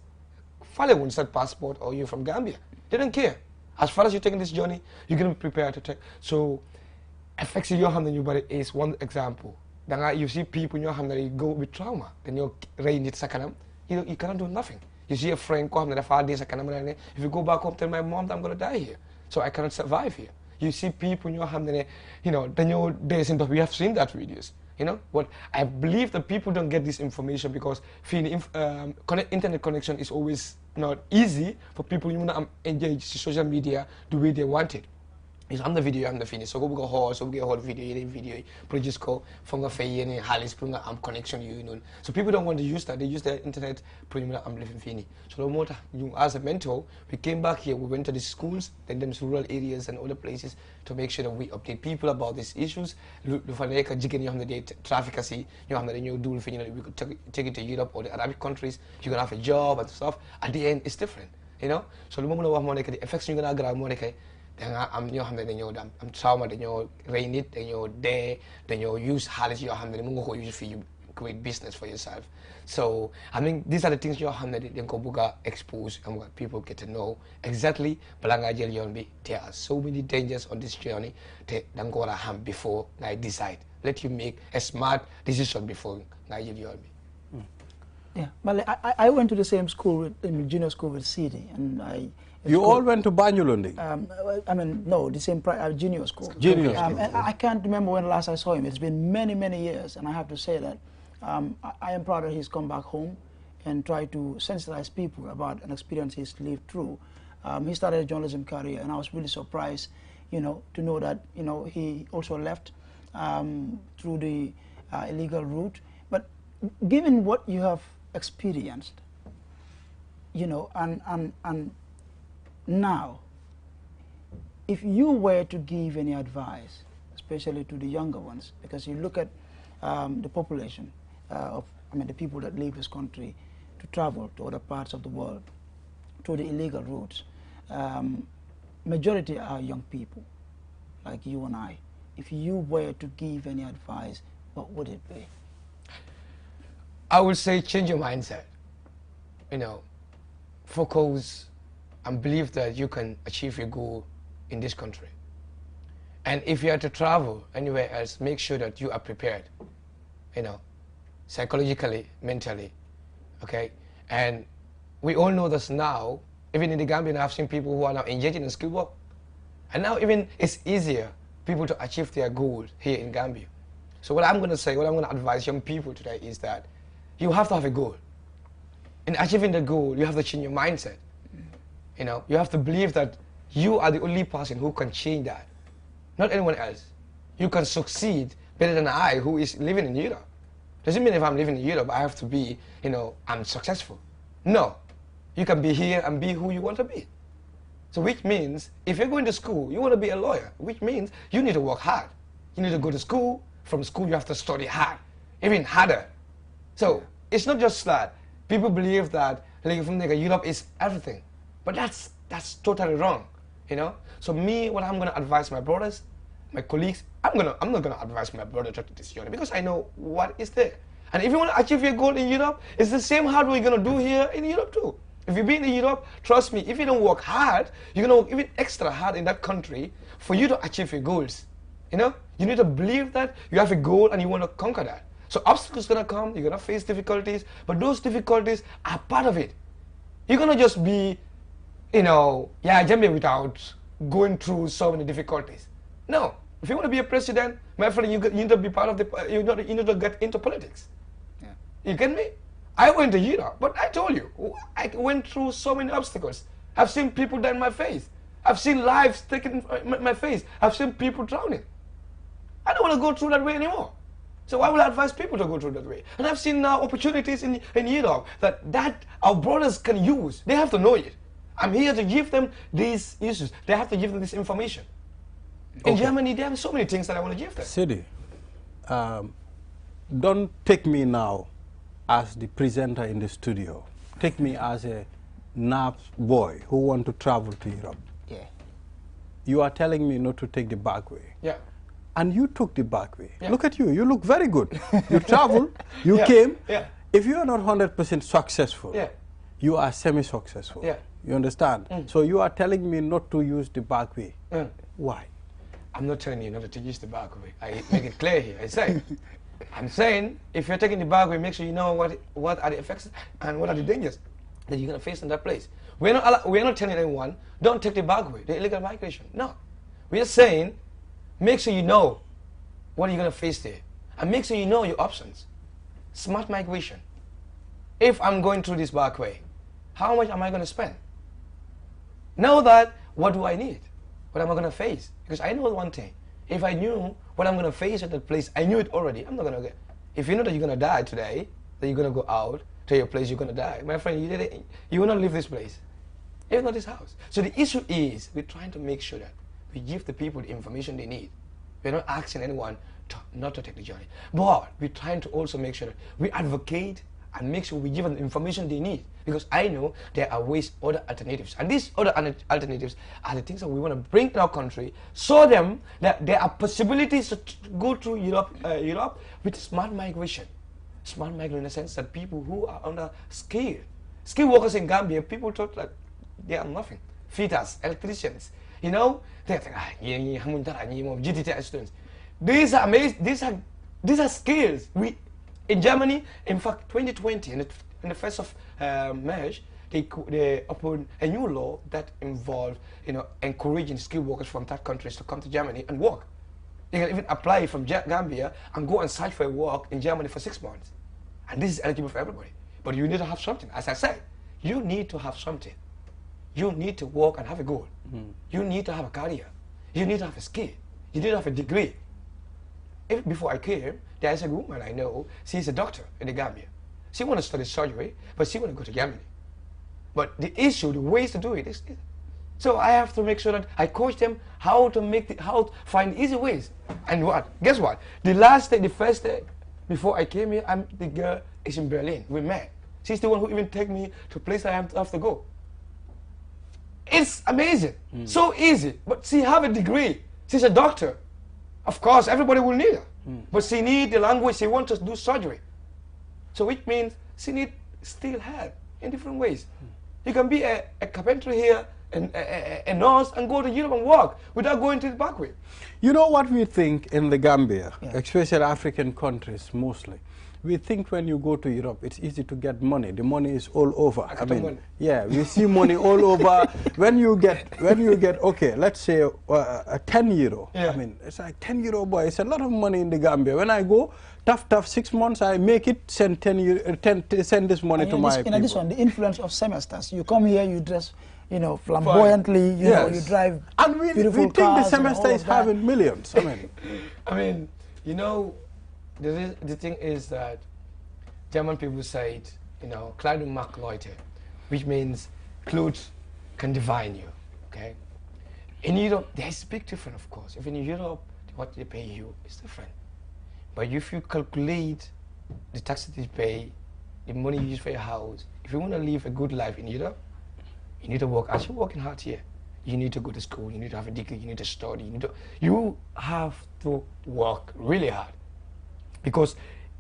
Fale won't set passport, or you're from Gambia. They don't care. As far as you're taking this journey, you're going to be prepared to take. So, effects in your hand and your body is one example. Then you see people in your hand that you go with trauma. Then you're rain it sakanam. You cannot do nothing. You see a friend come and if you go back home, tell my mom that I'm going to die here. So I cannot survive here. You see people in your hand and then we have seen that videos. But I believe that people don't get this information because internet connection is always not easy for people to engage social media the way they want it. Is am the video, am the finish. So go horse, so get whole video, produce call from the fay and Halis am connection So people don't want to use that. They use the internet I'm living fini. So no matter you as a mentor, we came back here, we went to the schools, then them rural areas and other places to make sure that we update people about these issues. Look for the traffic we could take it to Europe or the Arabic countries, you're gonna have a job and stuff. At the end it's different. So the moment of Monica, the effects you're gonna grab Monica. I'm trauma dañoo rey nit dañoo dee dañoo use xaalis yoo xam ne mën nga ko use for create business for yourself. So I mean these are the things yoo xam ne dañ ko bëgg a expose and what people get to know exactly bala nga jël yoon bi. There are so many dangers on this journey te danga ko war a xam before ngay decide. Let you make a smart decision before ngay jël yoon bi.
Yeah, well, I went to the same school, junior school with CD, and
You all went to Banjulundi?
I mean, no, the same junior school.
Junior school.
And I can't remember when last I saw him. It's been many, many years, and I have to say that I am proud that he's come back home and tried to sensitize people about an experience he's lived through. He started a journalism career, and I was really surprised, to know that, he also left through the illegal route. But given what you have experienced, and now, if you were to give any advice, especially to the younger ones, because you look at the population the people that leave this country to travel to other parts of the world through the illegal routes, majority are young people, like you and I. If you were to give any advice, what would it be?
I would say change your mindset. focus and believe that you can achieve your goal in this country. And if you are to travel anywhere else, make sure that you are prepared, psychologically, mentally, okay? And we all know this now. Even in the Gambia, I've seen people who are now engaging in skill work. And now even it's easier people to achieve their goals here in Gambia. So what I'm going to say, what I'm going to advise young people today is that you have to have a goal. In achieving the goal, you have to change your mindset. You have to believe that you are the only person who can change that, not anyone else. You can succeed better than I, who is living in Europe. Doesn't mean if I'm living in Europe, I have to be, I'm successful. No, you can be here and be who you want to be. So which means, if you're going to school, you want to be a lawyer, which means you need to work hard. You need to go to school. From school, you have to study hard, even harder. So it's not just that. People believe that Europe is everything. But that's totally wrong, So me, what I'm going to advise my brothers, my colleagues, I'm not going to advise my brother to take this journey because I know what is there. And if you want to achieve your goal in Europe, it's the same hard work you're going to do here in Europe too. If you've been in Europe, trust me, if you don't work hard, you're going to work even extra hard in that country for you to achieve your goals. You need to believe that you have a goal and you want to conquer that. So obstacles are going to come, you're going to face difficulties, but those difficulties are part of it. You're going to just be, Jamie without going through so many difficulties. No. If you want to be a president, my friend, you need to be part of you need to get into politics. Yeah. You get me? I went to Europe, but I told you, I went through so many obstacles. I've seen people die in my face. I've seen lives taken in my face. I've seen people drowning. I don't want to go through that way anymore. So I will advise people to go through that way. And I've seen now opportunities in Europe that our brothers can use. They have to know it. I'm here to give them these issues. They have to give them this information. In Germany, there are so many things that I want to give them.
Sidi, don't take me now as the presenter in the studio. Take me as a nerve boy who want to travel to Europe.
Yeah.
You are telling me not to take the back way.
Yeah.
And you took the back way.
Yeah.
Look at you. You look very good. You traveled. You came.
Yeah.
If you are not 100% successful, you are semi-successful.
Yeah.
You understand? So you are telling me not to use the back way. Why?
I'm not telling you not to use the back way. I make it clear here. I'm saying if you're taking the back way, make sure you know what are the effects and what are the dangers that you're going to face in that place. We're not telling anyone, don't take the back way, the illegal migration. No. We're saying, make sure you know what you're going to face there. And make sure you know your options. Smart migration. If I'm going through this back way, how much am I going to spend? Know that, what do I need? What am I going to face? Because I know one thing. If I knew what I'm going to face at that place, I knew it already. I'm not going to get. If you know that you're going to die today, that you're going to go out to your place, you're going to die. My friend, you will not leave this place. Even not this house. So the issue is, we're trying to make sure that we give the people the information they need. We're not asking anyone not to take the journey. But we're trying to also make sure that we advocate and make sure we give them the information they need. Because I know there are other alternatives. And these other alternatives are the things that we want to bring to our country, show them that there are possibilities to go through Europe with smart migration. Smart migration in the sense that people who are under skilled workers in Gambia, people thought that they are nothing. Fitters, electricians, they think, GTT students. These are amazing. These are skills. In Germany, in fact, 2020, in the 1st of March, they opened a new law that involved, encouraging skilled workers from third countries to come to Germany and work. They can even apply from Gambia and go and search for work in Germany for 6 months. And this is eligible for everybody. But you need to have something. As I said, you need to have something. You need to work and have a goal. You need to have a career. You need to have a skill. You need to have a degree. Before I came, there is a woman I know, she's a doctor in the Gambia. She wants to study surgery, but she wants to go to Germany. But the issue, the ways to do it is, so I have to make sure that I coach them how to find easy ways. And guess what? The first day before I came here, the girl is in Berlin. We met. She's the one who even take me to place I have to go. It's amazing, so easy. But she have a degree. She's a doctor. Of course, everybody will need her. But she need the language. She wants to do surgery. So which means she need still help. in different ways. You can be a carpenter here, and a nurse, and go to Europe and work without going to the back way.
You know what we think in the Gambia, especially African countries mostly? We think when you go to Europe, it's easy to get money. The money is all over. I mean, money. Yeah, we see money all over. When you get, okay, let's say a 10 euro. Yeah. I mean, it's like 10 euro, boy. It's a lot of money in the Gambia. When I go, tough, 6 months, I make it, send 10 euro, send this money to my people.
In addition, the influence of semesters. You come here, you dress, you know, flamboyantly. You know, you drive
and we think the semester is having millions.
I mean, you know. The thing is that German people say it, you know, Kleidung macht Leute, which means clothes can define you, okay? In Europe, there's a big difference, of course. If in Europe, what they pay you is different. But if you calculate the taxes you pay, the money you use for your house, if you want to live a good life in Europe, you need to work, as you're working hard here. You need to go to school, you need to have a degree, you need to study, you have to work really hard. Because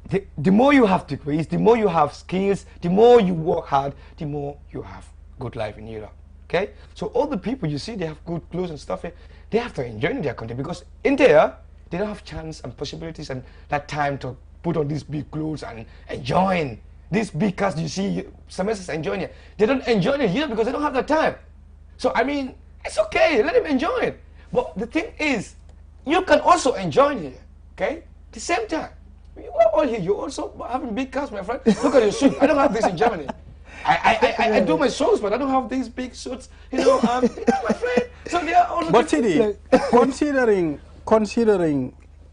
the more you have degrees, the more you have skills, the more you work hard, the more you have good life in Europe. Okay? So all the people you see, they have good clothes and stuff, they have to enjoy in their country, because in there, they don't have chance and possibilities and that time to put on these big clothes and enjoy these big cars you see semesters enjoying it. They don't enjoy it here because they don't have the time. So I mean, it's okay, let them enjoy it. But the thing is, you can also enjoy it here, okay? At the same time. You are all here. You're also having big cars, my friend. Look at your suit. I don't have this in Germany. I do my shows, but I don't have these big suits. You know, my friend. So they are all.
But Sidi, considering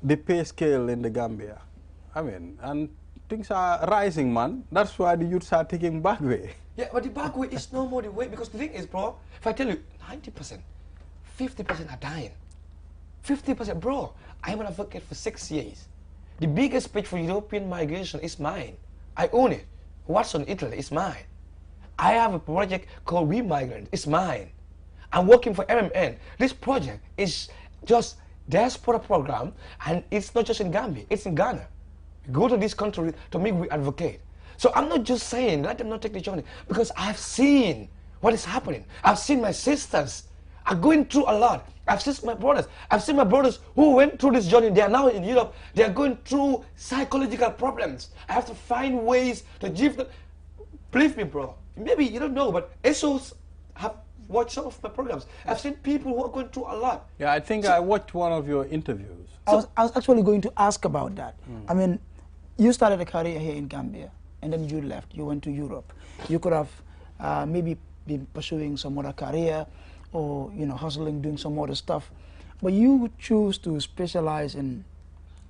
the pay scale in the Gambia, I mean, and things are rising, man. That's why the youths are taking back way.
Yeah, but the back way is no more the way, because the thing is, bro, if I tell you 90%, 50% are dying. 50%, bro. I'm an advocate for 6 years. The biggest pitch for European migration is mine. I own it. What's on Italy is mine. I have a project called We Migrant. It's mine. I'm working for MMN. This project is just diaspora program, and it's not just in Gambia, it's in Ghana. We go to this country to make we advocate. So I'm not just saying let them not take the journey, because I've seen what is happening. I've seen my sisters are going through a lot. I've seen my brothers. I've seen my brothers who went through this journey. They are now in Europe. They are going through psychological problems. I have to find ways to give them. Believe me, bro. Maybe you don't know, but SOs have watched some of my programs. I've seen people who are going through a lot.
Yeah, I think I watched one of your interviews.
I was actually going to ask about that. I mean, you started a career here in Gambia, and then you left. You went to Europe. You could have maybe been pursuing some other career, or hustling, doing some other stuff, but you choose to specialize in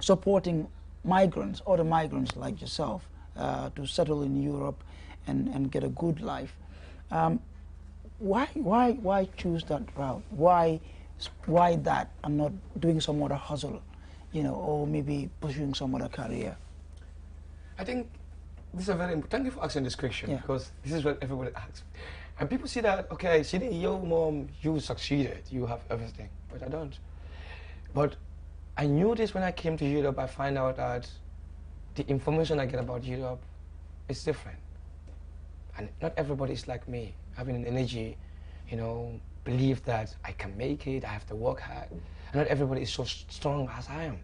supporting migrants, other migrants like yourself, to settle in Europe and get a good life. Why choose that route? Why that, and not doing some other hustle, or maybe pursuing some other career?
I think this is a very important. Thank you for asking this question, because this is what everybody asks. And people see that, okay, Sidi, your mom, you succeeded, you have everything, but I don't. But I knew this when I came to Europe. I find out that the information I get about Europe is different. And not everybody is like me, having an energy, believe that I can make it, I have to work hard. And not everybody is so strong as I am.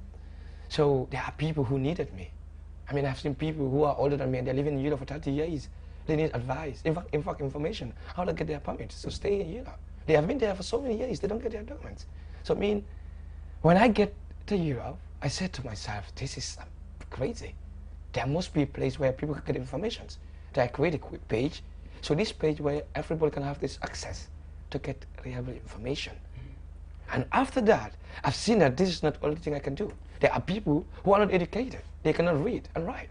So there are people who needed me. I mean, I've seen people who are older than me and they're living in Europe for 30 years. They need advice, in fact, information, how to get their permits to stay in Europe. They have been there for so many years, they don't get their documents. So I mean, when I get to Europe, I said to myself, this is crazy. There must be a place where people can get information. So I create a quick page, so this page where everybody can have this access to get reliable information. And after that, I've seen that this is not the only thing I can do. There are people who are not educated. They cannot read and write.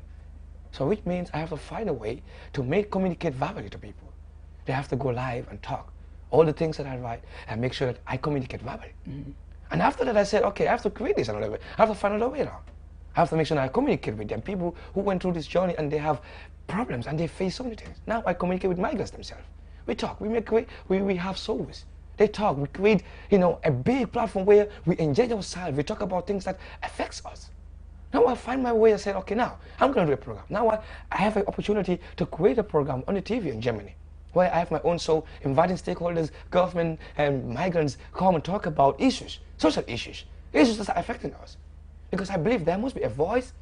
So which means I have to find a way to communicate verbally to people. They have to go live and talk. All the things that I write, and make sure that I communicate verbally. And after that I said, okay, I have to create this another way. I have to find another way now. I have to make sure that I communicate with them. People who went through this journey and they have problems and they face so many things. Now I communicate with migrants themselves. We talk, we have souls. They talk, we create, a big platform where we engage ourselves. We talk about things that affects us. Now I find my way. I said, okay, now I'm going to do a program. Now I have an opportunity to create a program on the TV in Germany, where I have my own show, inviting stakeholders, government, and migrants come and talk about issues, social issues that are affecting us. Because I believe there must be a voice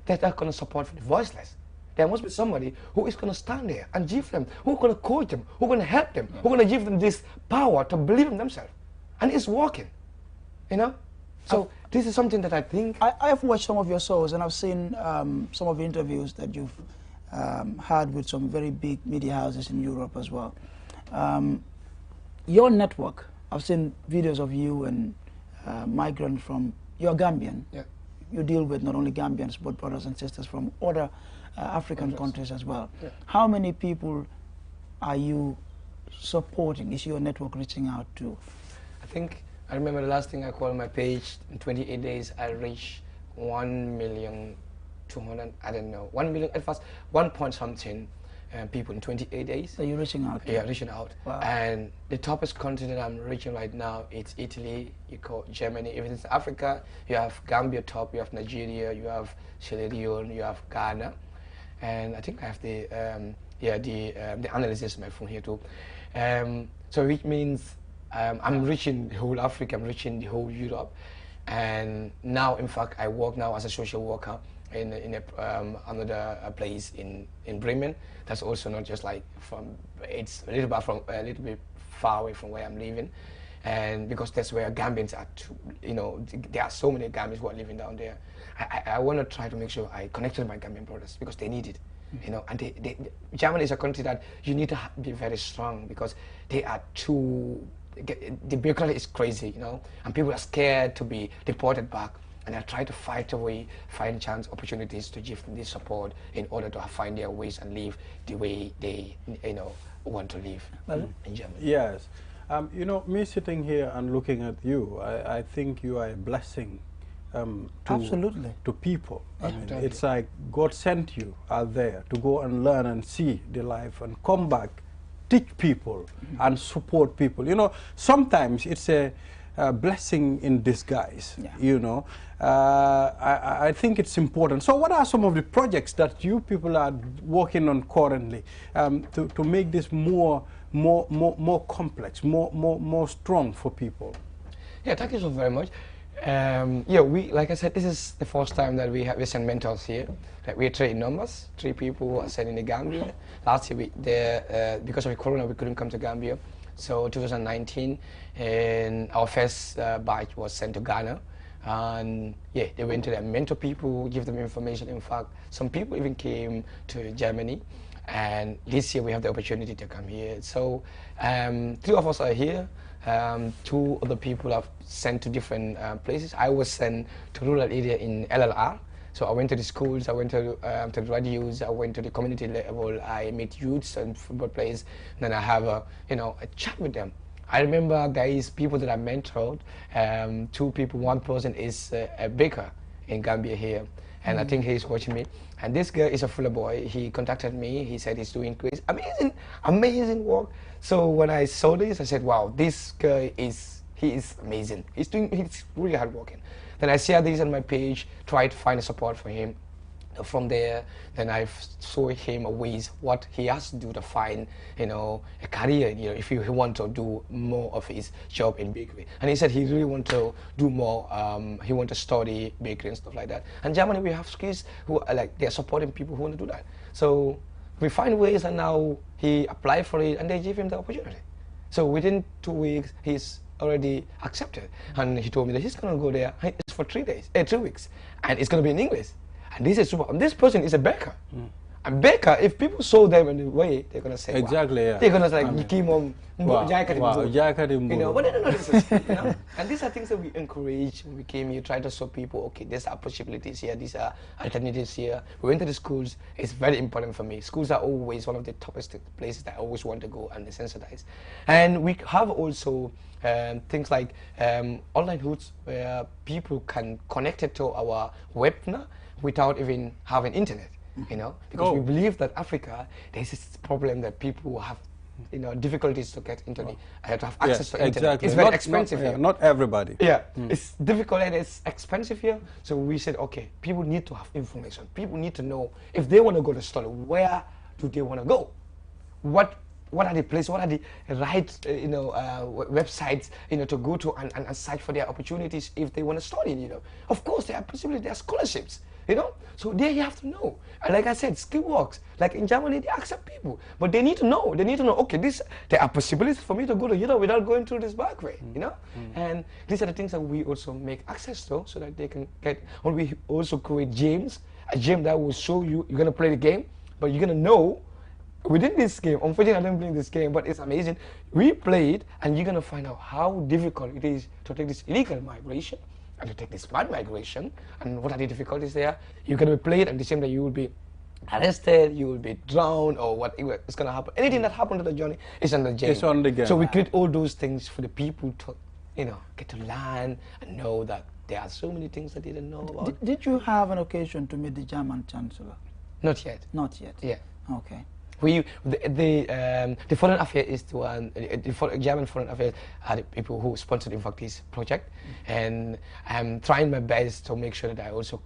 that are going to support the voiceless. There must be somebody who is going to stand there and give them, who is going to coach them, who is going to help them, who is going to give them this power to believe in themselves. And it's working, you know? So this is something that I think...
I have watched some of your shows, and I've seen some of the interviews that you've had with some very big media houses in Europe as well. Your network, I've seen videos of you and migrants from... You're Gambian.
Yeah.
You deal with not only Gambians, but brothers and sisters from other African countries as well.
Yeah.
How many people are you supporting? Is your network reaching out to?
I remember the last thing I called my page, in 28 days, I reached 1,200,000, I don't know, 1 million, at first, 1 point something people in 28 days.
So you're reaching out?
Yeah, reaching out.
Wow.
And the toughest country that I'm reaching right now, it's Italy, you call Germany. If it's Africa, you have Gambia top, you have Nigeria, you have Sierra Leone, you have Ghana. And I think I have the analysis on my phone here too. So which means I'm reaching the whole Africa, I'm reaching the whole Europe. And now, in fact, I work now as a social worker in another place in Bremen. That's also not just like it's a little bit far away from where I'm living. And because that's where Gambians are, there are so many Gambians who are living down there. I want to try to make sure I connect with my Gambian brothers because they need it. And Germany is a country that you need to be very strong because they are too, the bureaucracy is crazy, and people are scared to be deported back. And I try to fight away, find chance, opportunities to give them this support in order to find their ways and live the way they, want to live in Germany.
Yes. Me sitting here and looking at you, I think you are a blessing
Absolutely.
to people. I mean, it's like God sent you out there to go and learn and see the life and come back, teach people and support people. Sometimes it's a blessing in disguise, I think it's important. So what are some of the projects that you people are working on currently to make this more complex, more strong for people?
Yeah, thank you so very much. Like I said, this is the first time that we send mentors here. We are training numbers. 3 people are sent in the Gambia. Last year, because of Corona, we couldn't come to Gambia. So 2019, and our first batch was sent to Ghana. And they went to them, mentor people, give them information. In fact, some people even came to Germany. And this year we have the opportunity to come here. So 3 of us are here. 2 other people have sent to different places. I was sent to rural area in LLR. So I went to the schools, I went to the radios, I went to the community level, I met youths and football players, and then I have a chat with them. I remember people that I mentored, 2 people, 1 person is a baker in Gambia here, and I think he's watching me. And this guy is a fuller boy. He contacted me, he said he's doing great, amazing work. So when I saw this, I said, wow, this guy is amazing. He's really hard working. Then I share this on my page, try to find support for him. From there, then I saw him ways what he has to do to find, a career. If he want to do more of his job in bakery, and he said he really want to do more. He want to study bakery and stuff like that. And Germany, we have kids who are they're supporting people who want to do that. So we find ways, and now he applied for it, and they give him the opportunity. So within 2 weeks, he's already accepted, and he told me that he's gonna go there. It's for 3 weeks, and it's gonna be in English. And this is super. And this person is a baker. A baker, if people saw them in the way, they're gonna say,
exactly,
wow. They're gonna say, but they don't know this is, And these are things that we encourage when we came here, try to show people, okay, these are possibilities here, these are alternatives here. We went to the schools. It's very important for me. Schools are always one of the toughest places that I always want to go and sensitize. And we have also things like online hoods where people can connect it to our webinar without even having internet, because we believe that Africa, there's this problem that people have difficulties to get internet. I have to have access to internet.
Exactly.
It's very expensive here.
Not everybody.
Yeah, it's difficult and it's expensive here. So we said, okay, people need to have information. People need to know if they want to go to study, where do they want to go? What are the places? What are the right websites to go to and search for their opportunities if they want to study? Of course, there are possibilities, there are scholarships. So there you have to know. And like I said, skill works. Like in Germany, they accept people, but they need to know. They need to know. Okay, there are possibilities for me to go to Europe without going through this back way. And these are the things that we also make access to, so that they can get. And we also create games, a game that will show you you're gonna play the game, but you're gonna know within this game. Unfortunately, I don't play this game, but it's amazing. We play it, and you're gonna find out how difficult it is to take this illegal migration and to take this smart migration, and what are the difficulties there. You're going to play it, and the same time you will be arrested, you will be drowned, or whatever is going to happen. Anything that happened to the journey is on the game.
It's on the game.
So we create all those things for the people to, get to learn and know that there are so many things that they didn't know about.
Did you have an occasion to meet the German Chancellor?
Not yet.
Not yet?
Yeah.
Okay.
The foreign affairs is the German foreign affairs are the people who sponsored, in fact, this project, and I'm trying my best to make sure that I also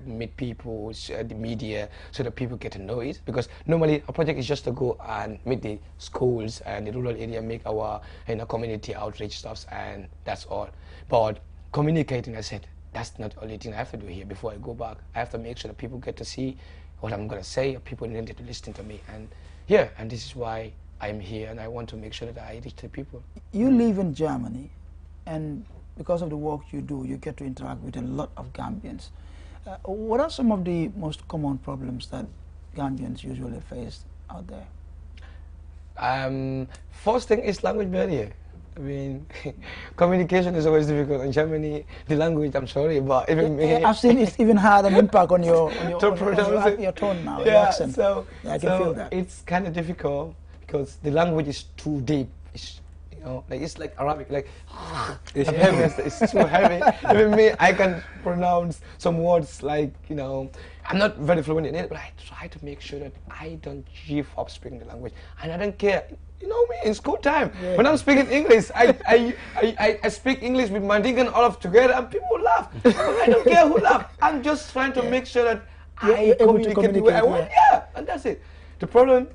meet people, the media, so that people get to know it. Because normally a project is just to go and meet the schools and the rural area, make our community outreach stuffs, and that's all. But communicating, I said, that's not the only thing I have to do here. Before I go back, I have to make sure that people get to see what I'm going to say, people need to listen to me. And and this is why I'm here, and I want to make sure that I reach the people.
You live in Germany, and because of the work you do, you get to interact with a lot of Gambians. What are some of the most common problems that Gambians usually face out there?
First thing is language barrier. I mean, communication is always difficult in Germany. The language, I'm sorry, but even me,
I've seen it's even had an impact on your tone now, your accent.
So
I can feel that.
It's kind of difficult because the language is too deep. It's, it's like Arabic, like it's heavy. It's too heavy. Even me, I can pronounce some words like I'm not very fluent in it, but I try to make sure that I don't give up speaking the language, and I don't care. You know me, in school time, when I'm speaking English, I speak English with Mandingan all of together, and people laugh. I don't care who laugh. I'm just trying to make sure that I communicate the way I want. Yeah, and that's it. The problem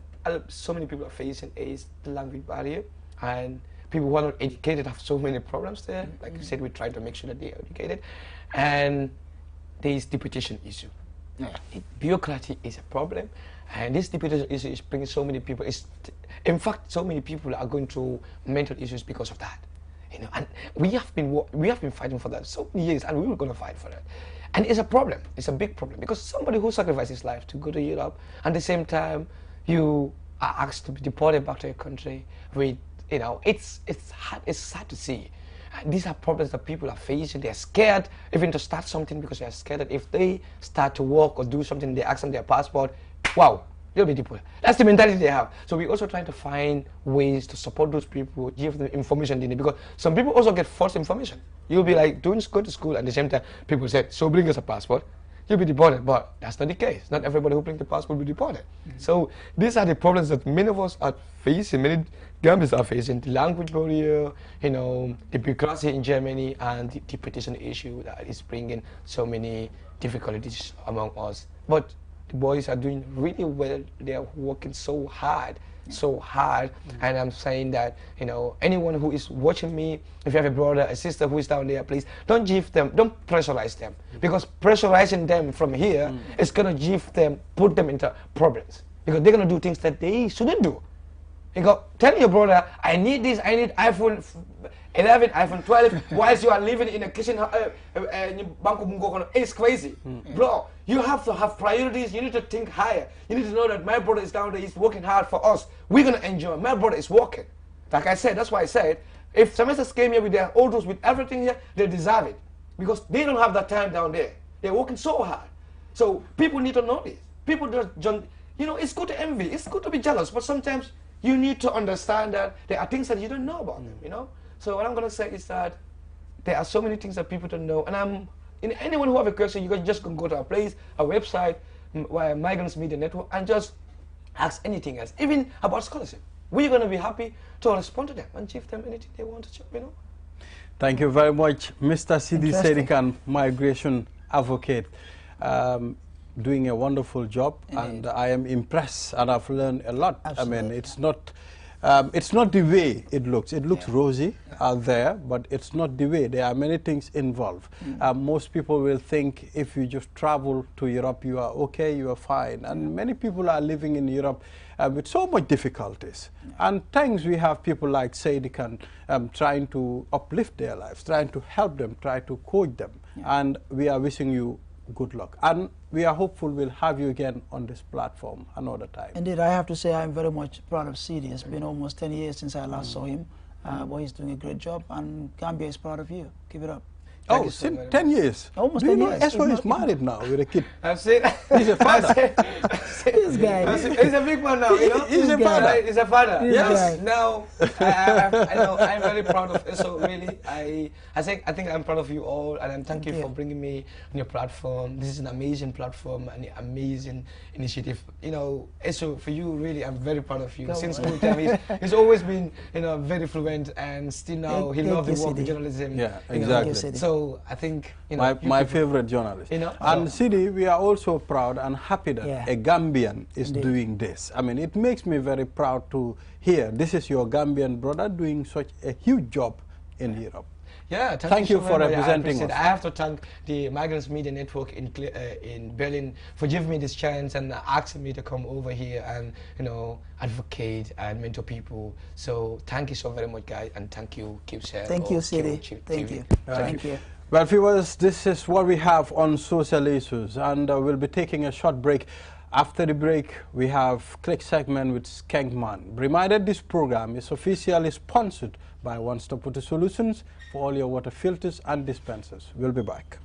so many people are facing is the language barrier, and people who are not educated have so many problems there. Like I said, we try to make sure that they are educated, and there is deportation issue. Bureaucracy is a problem, and this deportation issue is bringing so many people. In fact, so many people are going through mental issues because of that. And we have been fighting for that so many years, and we were going to fight for that. And it's a problem. It's a big problem, because somebody who sacrificed his life to go to Europe, and at the same time you are asked to be deported back to your country with, it's hard. It's sad to see. And these are problems that people are facing. They're scared even to start something, because they're scared that if they start to work or do something, they ask them their passport, wow, they'll be deported. That's the mentality they have. So we're also trying to find ways to support those people, give them information they need, because some people also get false information. You'll be like go to school, and at the same time people say, so bring us a passport, you'll be deported. But that's not the case. Not everybody who brings the passport will be deported. So these are the problems that many of us are facing, many Gambians are facing: the language barrier, the bureaucracy in Germany, and the deportation issue that is bringing so many difficulties among us. But the boys are doing really well. They are working so hard, and I'm saying that anyone who is watching me, if you have a brother, a sister who is down there, please don't pressurize them, because pressurizing them from here is gonna put them into problems, because they're gonna do things that they shouldn't do. Tell your brother, I need this, I need iPhone 11, iPhone 12, whilst you are living in a kitchen, it's crazy. Bro, you have to have priorities. You need to think higher. You need to know that my brother is down there, he's working hard for us. We're going to enjoy. My brother is working. Like I said, that's why I said, if semesters came here with their autos, with everything here, they deserve it. Because they don't have that time down there. They're working so hard. So people need to know this. People don't, it's good to envy. It's good to be jealous. But sometimes you need to understand that there are things that you don't know about them, So what I'm going to say is that there are so many things that people don't know. And anyone who have a question, you can just go to our place, our website, Migrants Media Network, and just ask anything else, even about scholarship. we're going to be happy to respond to them and give them anything they want to, you know.
Thank you very much, Mr. Sidi Serikan, migration advocate, doing a wonderful job, and I am impressed, and I've learned a lot.
Absolutely.
I mean, it's not the way it looks. It looks rosy out there, but it's not the way. There are many things involved. Most people will think if you just travel to Europe, you are okay, you are fine. And many people are living in Europe with so much difficulties. And thanks, we have people like Sadikan trying to uplift their lives, trying to help them, try to coach them. And we are wishing you good luck. And we are hopeful we'll have you again on this platform another time.
Indeed, I have to say I'm very much proud of Sidi. It's been almost 10 years since I last saw him. But he's doing a great job, and Gambia is proud of you. Keep it up.
Oh, since 10 years.
Almost
Do
10
you know
years.
Esco is married now with a kid?
I've seen.
He's a father.
This guy.
He's a big man now, you know.
He's a father.
He's a father.
Yes.
Now, I know I'm very proud of Eso. Really, I think I'm proud of you all, and thank you for bringing me on your platform. This is an amazing platform and an amazing initiative. You know, Eso, for you, really, I'm very proud of you. Since school time, he's always been, you know, very fluent, and still now he loves the work of journalism.
Yeah,
you know.
exactly.
So I think, you know,
my favorite journalist.
You know,
and Sidi, we are also proud and happy that a Gambian is
Indeed.
doing this. I mean, it makes me very proud to hear this is your Gambian brother doing such a huge job in Europe.
Yeah,
thank you for representing us.
I have to thank the Migrants Media Network in Berlin for giving me this chance and asking me to come over here and, you know, advocate and mentor people. So thank you so very much, guys, and thank you, QCell.
Thank you, Sidi. Thank you. Thank you.
Well, viewers, this is what we have on social issues, and we'll be taking a short break. After the break, we have Click segment with Skankman. Reminded this program is officially sponsored by One Stop Water Solutions for all your water filters and dispensers. We'll be back.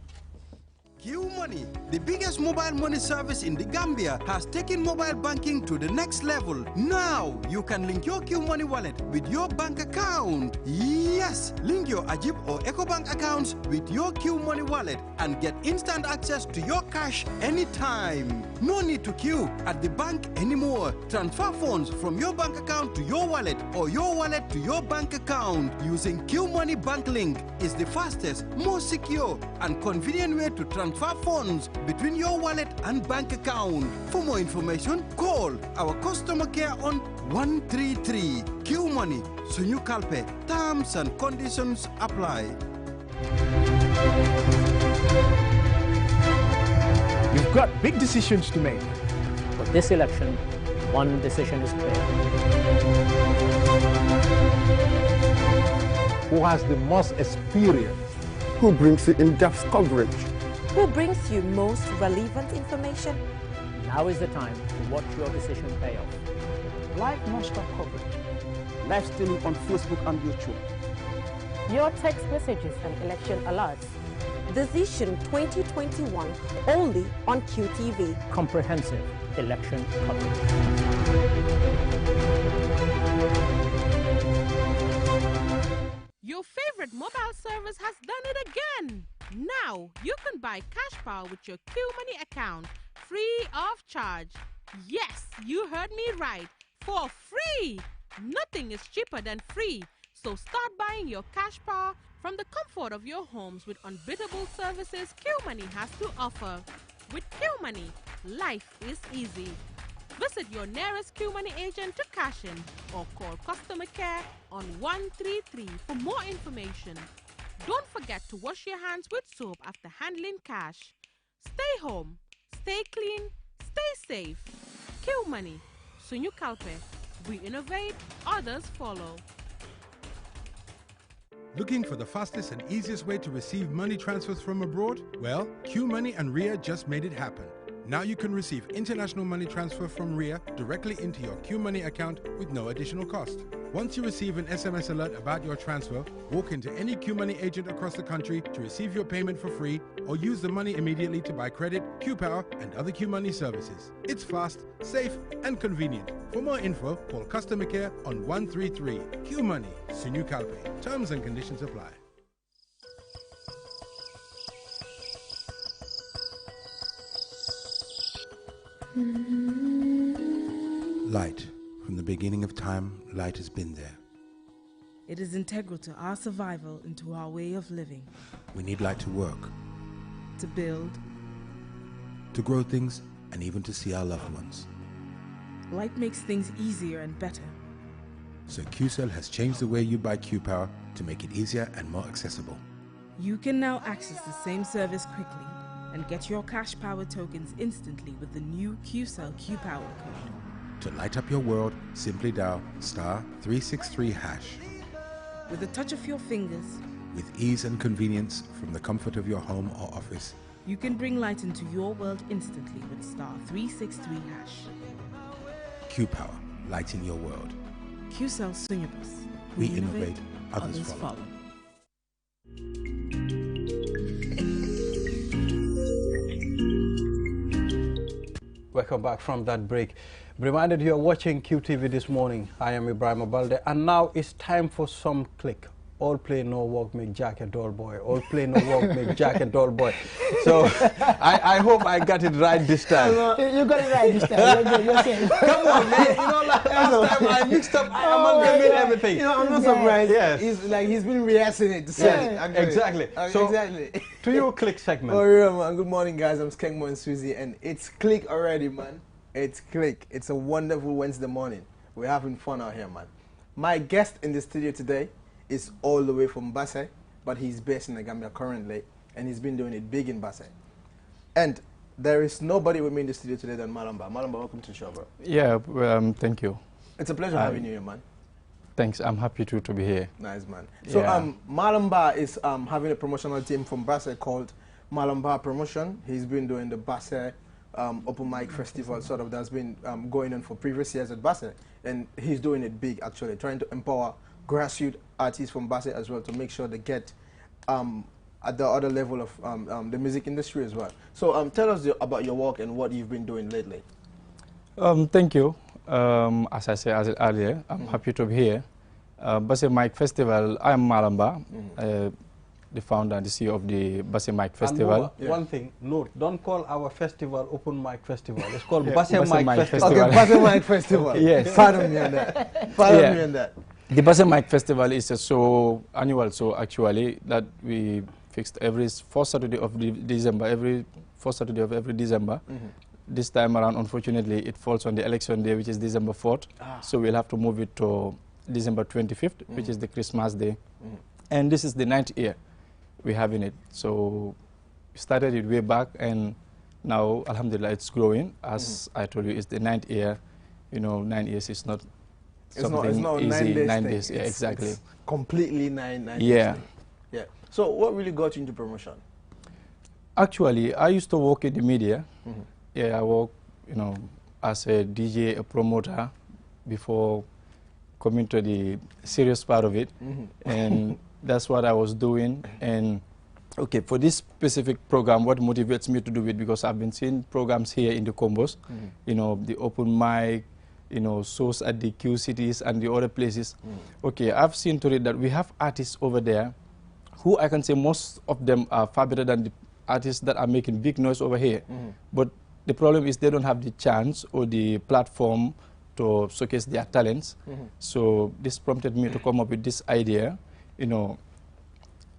Q Money, the biggest mobile money service in the Gambia, has taken mobile banking to the next level. Now, you can link your Q Money wallet with your bank account. Yes, link your Ajib or EcoBank accounts with your Q Money wallet and get instant access to your cash anytime. No need to queue at the bank anymore. Transfer funds from your bank account to your wallet or your wallet to your bank account using Q Money Bank Link is the fastest, most secure, and convenient way to transfer funds between your wallet and bank account. For more information, call our customer care on 133. Q Money, Sunyu Kalpe. Terms and conditions apply.
You've got big decisions to make.
For this election, one decision is clear.
Who has the most experience?
Who brings the in-depth coverage?
Who brings you most relevant information?
Now is the time to watch your decision pay off.
Live non-stop coverage.
Live streaming on Facebook and YouTube.
Your text messages and election alerts. Decision 2021 only on QTV.
Comprehensive election coverage.
Your favorite mobile service has done it again. Now, you can buy cash power with your Q Money account, free of charge. Yes, you heard me right. For free! Nothing is cheaper than free. So start buying your cash power from the comfort of your homes with unbeatable services Q Money has to offer. With Q Money, life is easy. Visit your nearest Q Money agent to cash in or call customer care on 133 for more information. Don't forget to wash your hands with soap after handling cash. Stay home, stay clean, stay safe. Q Money, Sunyu Kalpe. We innovate, others follow.
Looking for the fastest and easiest way to receive money transfers from abroad? Well, Q Money and RIA just made it happen. Now you can receive international money transfer from RIA directly into your Q Money account with no additional cost. Once you receive an SMS alert about your transfer, walk into any Q Money agent across the country to receive your payment for free, or use the money immediately to buy credit, Q Power, and other Q Money services. It's fast, safe, and convenient. For more info, call customer care on 133. Q Money, Sunyu Kalpe. Terms and conditions apply.
Light,
From the beginning of time, light has been there.
It is integral to our survival and to our way of living.
We need light to work,
To build,
to grow things, and even to see our loved ones.
light makes things easier and better.
So QCell has changed the way you buy Q-Power to make it easier and more accessible.
You can now access the same service quickly and get your cash power tokens instantly with the new QCell Q-Power code.
To light up your world, simply dial *363#.
With a touch of your fingers,
With ease and convenience from the comfort of your home or office,
you can bring light into your world instantly with *363#.
Q-Power, lighting your world.
QCell Sunyabus.
We innovate, others follow.
Welcome back from that break. Reminded you are watching QTV this morning. I am Ibrahim Balde, and now it's time for some click. All play, no work, make Jack a dull boy. All play, no work, make Jack a dull boy. So I hope I got it right this time.
You got it right this time. You're saying.
Come on, man. You know, last time I mixed up, I amalgamated everything.
You know, I'm not surprised.
Yes.
He's been rehearsing it to say it. Actually.
Exactly. So,
exactly.
To your click segment.
Oh, yeah, man. Good morning, guys. I'm Skengmo and Susie, and it's click already, man. It's click. It's a wonderful Wednesday morning. We're having fun out here, man. My guest in the studio today is all the way from Basse, but he's based in the Gambia currently, and he's been doing it big in Basse. And there is nobody with me in the studio today than Malamba. Malamba, welcome to the show, bro.
Yeah, thank you.
It's a pleasure having you here, man.
Thanks, I'm happy to be here.
Nice, man. So Malamba is having a promotional team from Basse called Malamba Promotion. He's been doing the Basse open mic festival, sort of, that's been going on for previous years at Basse, and he's doing it big, actually, trying to empower grassroots artists from Basse as well to make sure they get at the other level of the music industry as well. So tell us about your work and what you've been doing lately.
Thank you. As I said earlier, I'm happy to be here. Basse Mic Festival, I am Malamba, the founder and the CEO of the Basse Mic Festival.
One thing, note, don't call our festival Open Mic Festival. It's called Basse Mic Festival.
Okay, Basse Mic Festival.
Yes.
Pardon me on that. Pardon me on that.
The Basse Mic Festival is a annual show actually that we fixed every first Saturday of December, every first Saturday of every December. This time around, unfortunately, it falls on the election day, which is December 4th. So we'll have to move it to December 25th, which is the Christmas day. And this is the 9th year we're having it. So we started it way back, and now, alhamdulillah, it's growing. As I told you, it's the 9th year. You know, 9 years is not something
it's not
easy.
9 days.
9 days, yeah, exactly.
It's completely nine
yeah.
days. Yeah. So what really got you into promotion?
Actually, I used to work in the media. Yeah, I work, you know, as a DJ, a promoter, before coming to the serious part of it. And that's what I was doing. And okay, for this specific program, what motivates me to do it, because I've been seeing programs here in the Combos, you know, the open mic, you know, shows at the Q cities and the other places. Okay, I've seen to it that we have artists over there who I can say most of them are far better than the artists that are making big noise over here. But the problem is they don't have the chance or the platform to showcase their talents. So this prompted me to come up with this idea, you know,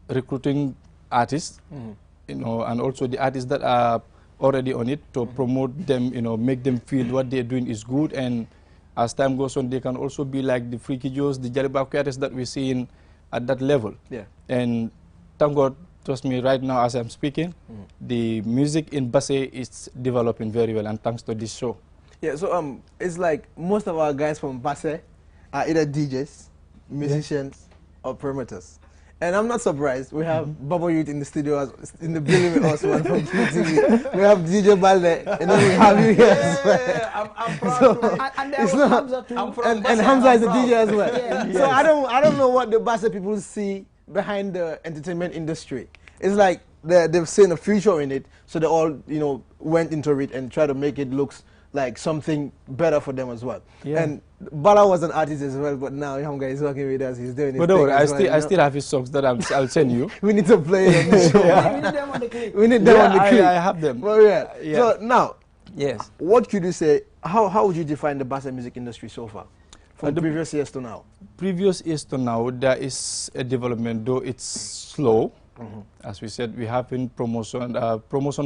recruiting artists, you know, and also the artists that are already on it, to promote them, you know, make them feel what they're doing is good. And as time goes on, they can also be like the Freaky Joes, the Jalibaku artists that we're seeing at that level. And thank God, trust me, right now as I'm speaking, the music in Basse is developing very well, and thanks to this show.
Yeah, so it's like most of our guys from Basse are either DJs, musicians, or promoters. And I'm not surprised. We have Bubble Youth in the studio, in the building with us, one from QTV. We have DJ Balde, and then we have you here as well.
I'm proud to be.
And there was Hamza too.
And Hamza is a DJ as well. So I don't know what the Basse people see behind the entertainment industry. It's like they've seen a future in it, so they all, you know, went into it and try to make it look like something better for them as well. And Bala was an artist as well, but now Hamza is working with us. He's doing his thing as well,
I still have his songs that I'll send you.
We need to play it on the show.
We need them on the clip.
We need them on the clip.
I have them.
Well, So now,
yes,
what could you say How would you define the Basse music industry so far, from previous years to now?
Previous years to now, there is a development, though it's slow. As we said, we have in promotion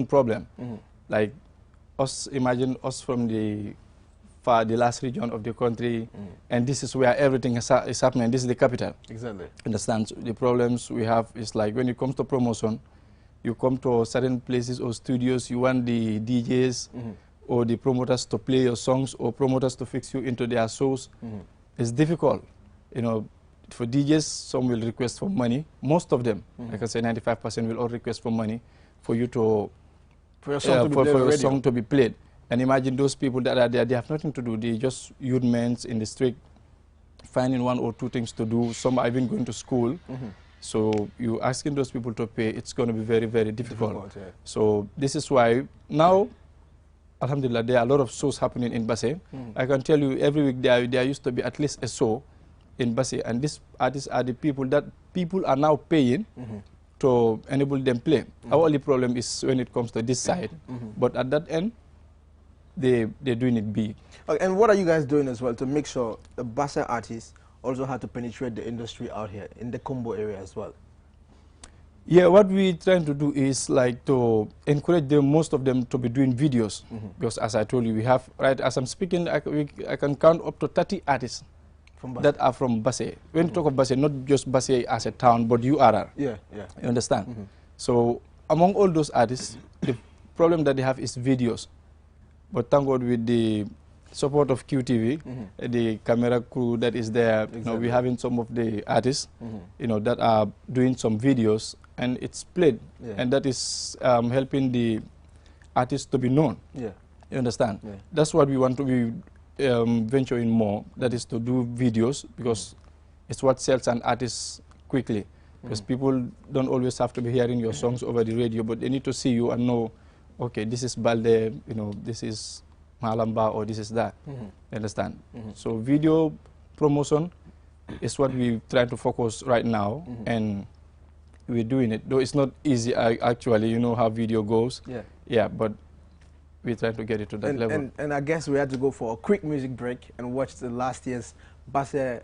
problem. Like us, imagine us from the last region of the country, and this is where everything is happening. This is the capital.
Exactly.
Understand? So the problems we have is like when it comes to promotion, you come to certain places or studios, you want the DJs or the promoters to play your songs or promoters to fix you into their shows. It's difficult. You know, for DJs, some will request for money. Most of them, like I say, 95% will all request for money for you to for your song to be played. And imagine those people that are there, they have nothing to do. They just youth men in the street, finding 1 or 2 things to do. Some are even going to school. So you asking those people to pay, it's going to be very, very difficult. Yeah. So this is why now, alhamdulillah, there are a lot of shows happening in Basse. I can tell you every week there used to be at least a show in Basse, and these artists are the people that people are now paying to enable them play. Our only problem is when it comes to this side, but at that end, they're doing it big.
Okay, and what are you guys doing as well to make sure the Basse artists also have to penetrate the industry out here in the Combo area as well?
Yeah, what we're trying to do is like to encourage them, most of them, to be doing videos. Because as I told you, we have, right, as I'm speaking, I can count up to 30 artists that are from Basse. When you talk of Basse, not just Basse as a town, but URR.
Yeah.
You understand? So among all those artists, the problem that they have is videos. But thank God, with the support of QTV, the camera crew that is there, you know, we're having some of the artists, you know, that are doing some videos, and it's played, and that is helping the artists to be known. You understand? That's what we want to be venturing more. That is to do videos, because it's what sells an artist quickly. Because people don't always have to be hearing your songs over the radio, but they need to see you and know, okay, this is Balde, you know, this is Malamba, or this is that. You understand? So video promotion is what we're trying to focus right now, and we're doing it. Though it's not easy, actually, you know how video goes. Yeah, but we're trying to get it to that level.
And I guess we had to go for a quick music break and watch the last year's Basse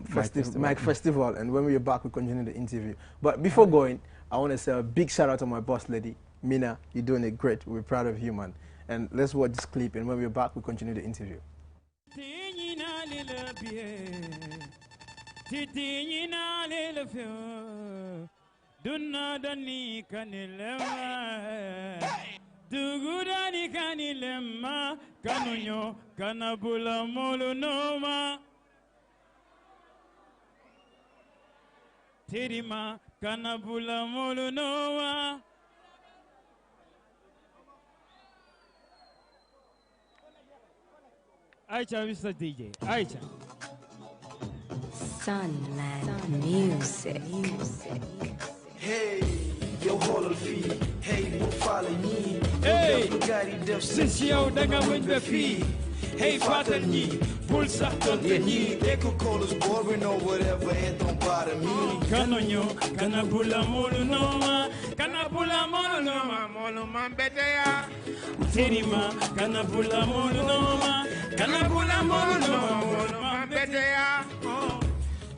Festival. And when we are back, we continue the interview. But before going, I want to say a big shout out to my boss lady, Mina. You're doing it great. We're proud of you, man. And let's watch this clip, and when we're back, we continue the interview.
Aicha, Mr. DJ. Aicha.
Sunland music.
Hey, yo, hold fee. Hey, we'll follow me.
Hey, since you danga with the fee. Hey, father ni, pull something ni.
They could call us boring or whatever, it don't bother me.
Canonyo, canabula molu noma, canabula molu noma, molu man betea. Terima, canabula molu noma, canabula molu noma, molu man betea.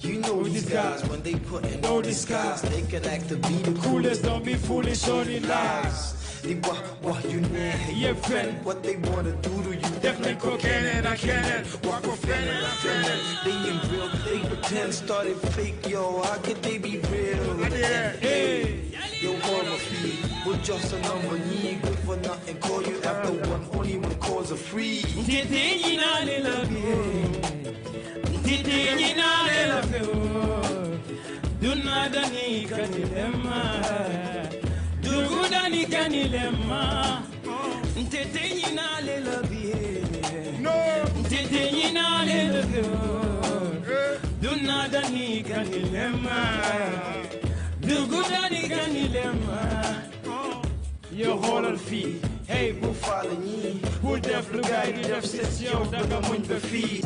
You know these guys, when they put in no disguise, they can act to be the coolest, don't be foolish, only lies. They what you need,
your friend,
what they wanna do to you.
Definitely cocaine and I can't walk off and I can't.
They ain't real, they pretend, started fake, yo. How could they be real?
Hey,
yo, call my fee. We're just a number, you ain't good for nothing. Call you after one, only when calls are free.
Do not any kanilema. Dugudani kanilema. Ntetenyina le labie. No. Ntetenyina le labie. Dunadani kanilema. Dugudani kanilema. Yo holal fi. Hey, bu follow me. Bu def lugay di def session daga muñ be fi.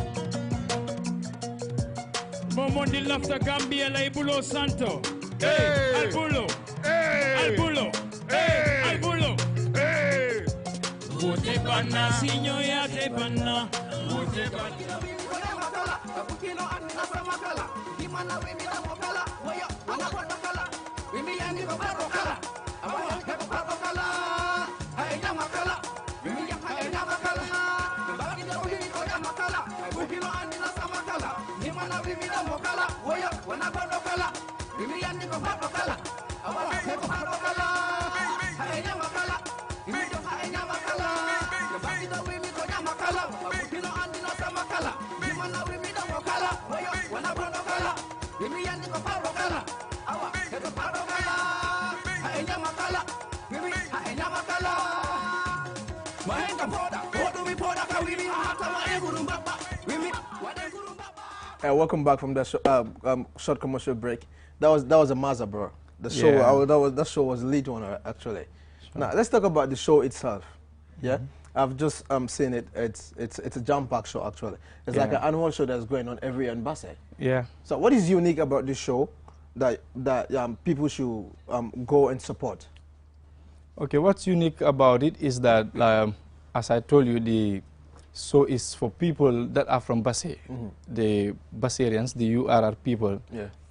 Momondi lafta Gambia la Ibulo Santo. Hey, Albulo. Hey, Albulo. Hey, Albulo. Hey. wote bana sinyo ya te bana wote bana
Welcome back from that short commercial break. That was a Maza, bro. The show, that show was a lead one actually. Sure. Now let's talk about the show itself. Yeah, I've just seen it. It's a jam-packed show actually. It's like an annual show that's going on every year in Basse.
Yeah.
So what is unique about this show that people should go and support?
Okay, what's unique about it is that, as I told you, the show is for people that are from Basse, the Basserians, the URR people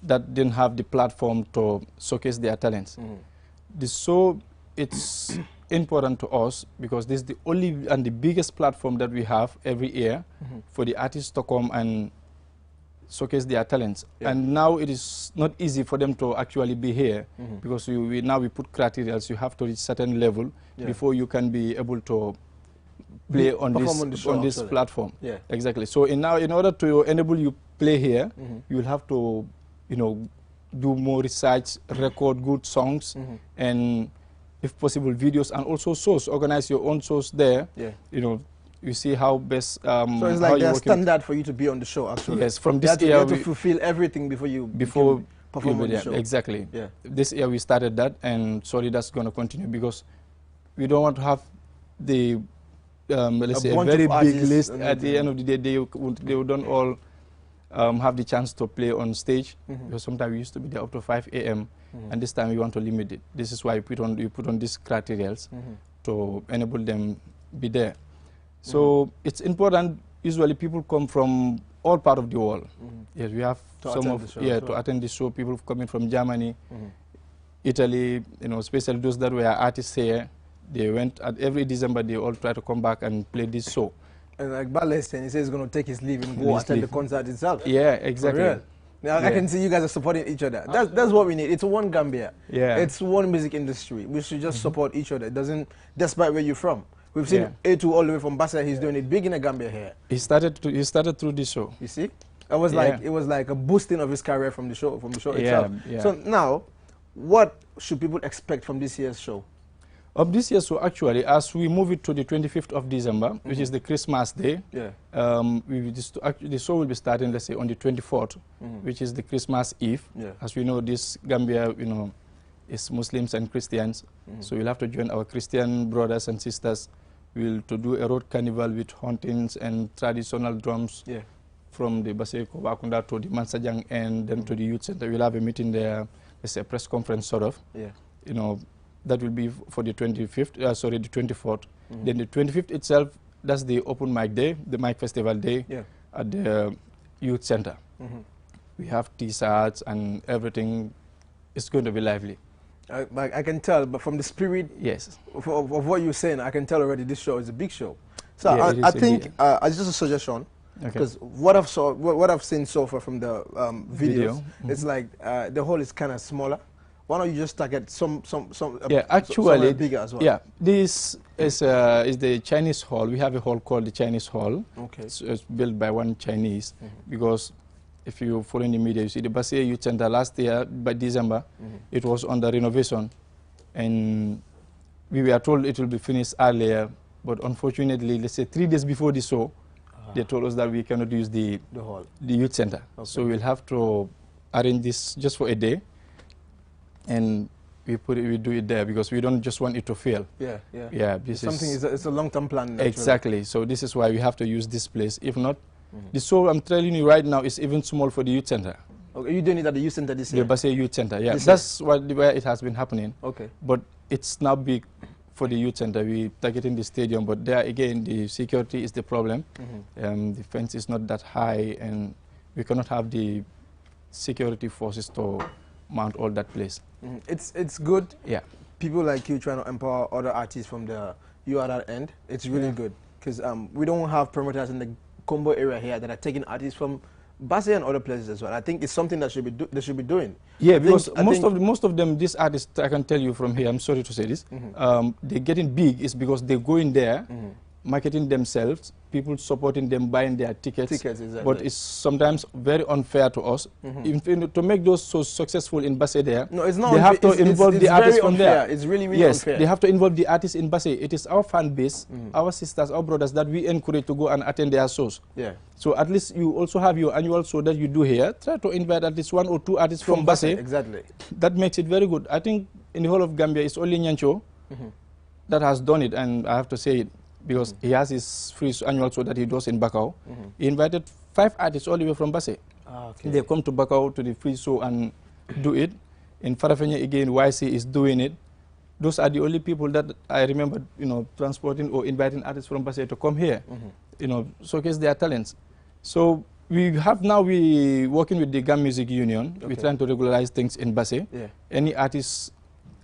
that didn't have the platform to showcase their talents. The show, it's important to us because this is the only and the biggest platform that we have every year for the artists to come and showcase their talents. And now it is not easy for them to actually be here because now we put criteria. You have to reach certain level before you can be able to play on this platform. Exactly. So in order to enable you play here, you will have to, do more research, record good songs, and if possible videos, and also shows. Organize your own shows there. You see how best. So
it's like there's standard for you to be on the show. Actually,
yes. From this
year,
you
have to fulfill everything before you perform on the show.
Exactly. This year we started that, and sorry, that's going to continue because we don't want to have the let's say a very big list. At the end of the day, they don't all have the chance to play on stage because sometimes we used to be there up to 5 a.m. and this time we want to limit it. This is why we put on these criteria to enable them be there. So it's important. Usually people come from all part of the world. Yes, we have to attend the show. People coming from Germany, Italy, especially those that were artists here. They went at every December. They all try to come back and play this show. And
like Basse, he says he's going to take his leave and go attend the concert itself.
Yeah, exactly.
Now I can see you guys are supporting each other. That's what we need. It's one Gambia.
Yeah.
It's one music industry. We should just support each other. It doesn't, despite where you're from. We've seen A2 all the way from Basse. He's doing it big in the Gambia here.
He started through this show.
You see, it was like a boosting of his career from the show itself. So now, what should people expect from this year's show?
Of this year, so actually, as we move it to the 25th of December, which is the Christmas day, the show will be starting, let's say, on the 24th, which is the Christmas Eve. As we know, this Gambia, is Muslims and Christians, so we'll have to join our Christian brothers and sisters. We'll to do a road carnival with hauntings and traditional drums from the Basse Kobakunda to the Mansajang and then to the youth center. We'll have a meeting there, let's say a press conference sort of. That will be for the 25th, the 24th. Then the 25th itself, that's the open mic day, the mic festival day at the youth center. We have T-shirts and everything. It's going to be lively.
I can tell, but from the spirit of what you're saying, I can tell already this show is a big show. So I think, it's just a suggestion, because what I've seen so far from the videos, it's like the hall is kind of smaller. Why don't you just target some
actually
bigger as well?
Yeah, this is the Chinese hall. We have a hall called the Chinese Hall.
Okay.
It's built by one Chinese because if you follow in the media, you see the Basie Youth Center last year by December, it was under renovation, and we were told it will be finished earlier, but unfortunately, let's say 3 days before the show, they told us that we cannot use the youth center. So we'll have to arrange this just for a day. And we do it there because we don't just want it to fail.
It's a long-term plan. Naturally.
Exactly. So this is why we have to use this place. If not, the show I'm telling you right now is even small for the youth center.
Okay, you're doing it at the youth center this year?
The Basse Youth Center, yeah. That's where it has been happening.
Okay.
But it's now big for the youth center. We targeting the stadium, but there again, the security is the problem. The fence is not that high, and we cannot have the security forces to mount all that place.
It's good.
Yeah.
People like you trying to empower other artists from the URR end. It's really good because we don't have promoters in the Combo area here that are taking artists from Basse and other places as well. I think it's something that they should be doing.
Yeah, because most of them, these artists, I can tell you from here, I'm sorry to say this, they're getting big is because they go in there, marketing themselves, people supporting them, buying their tickets.
Exactly.
But it's sometimes very unfair to us. To make those so successful in Basse there,
no, it's not
they have to involve the artists from there.
It's really, really
yes,
unfair.
they have to involve the artists in Basse. It is our fan base, our sisters, our brothers that we encourage to go and attend their shows.
Yeah.
So at least you also have your annual show that you do here. Try to invite at least 1 or 2 artists from Basse.
Exactly.
That makes it very good. I think in the whole of Gambia, it's only Nyancho that has done it, and I have to say it because he has his free annual show that he does in Bakau. He invited 5 artists all the way from Basse. They come to Bakau to the free show and do it. In Farafenye again, YC is doing it. Those are the only people that I remember, transporting or inviting artists from Basse to come here, showcase their talents. So we working with the Gam Music Union. We're trying to regularize things in Basse. Any artists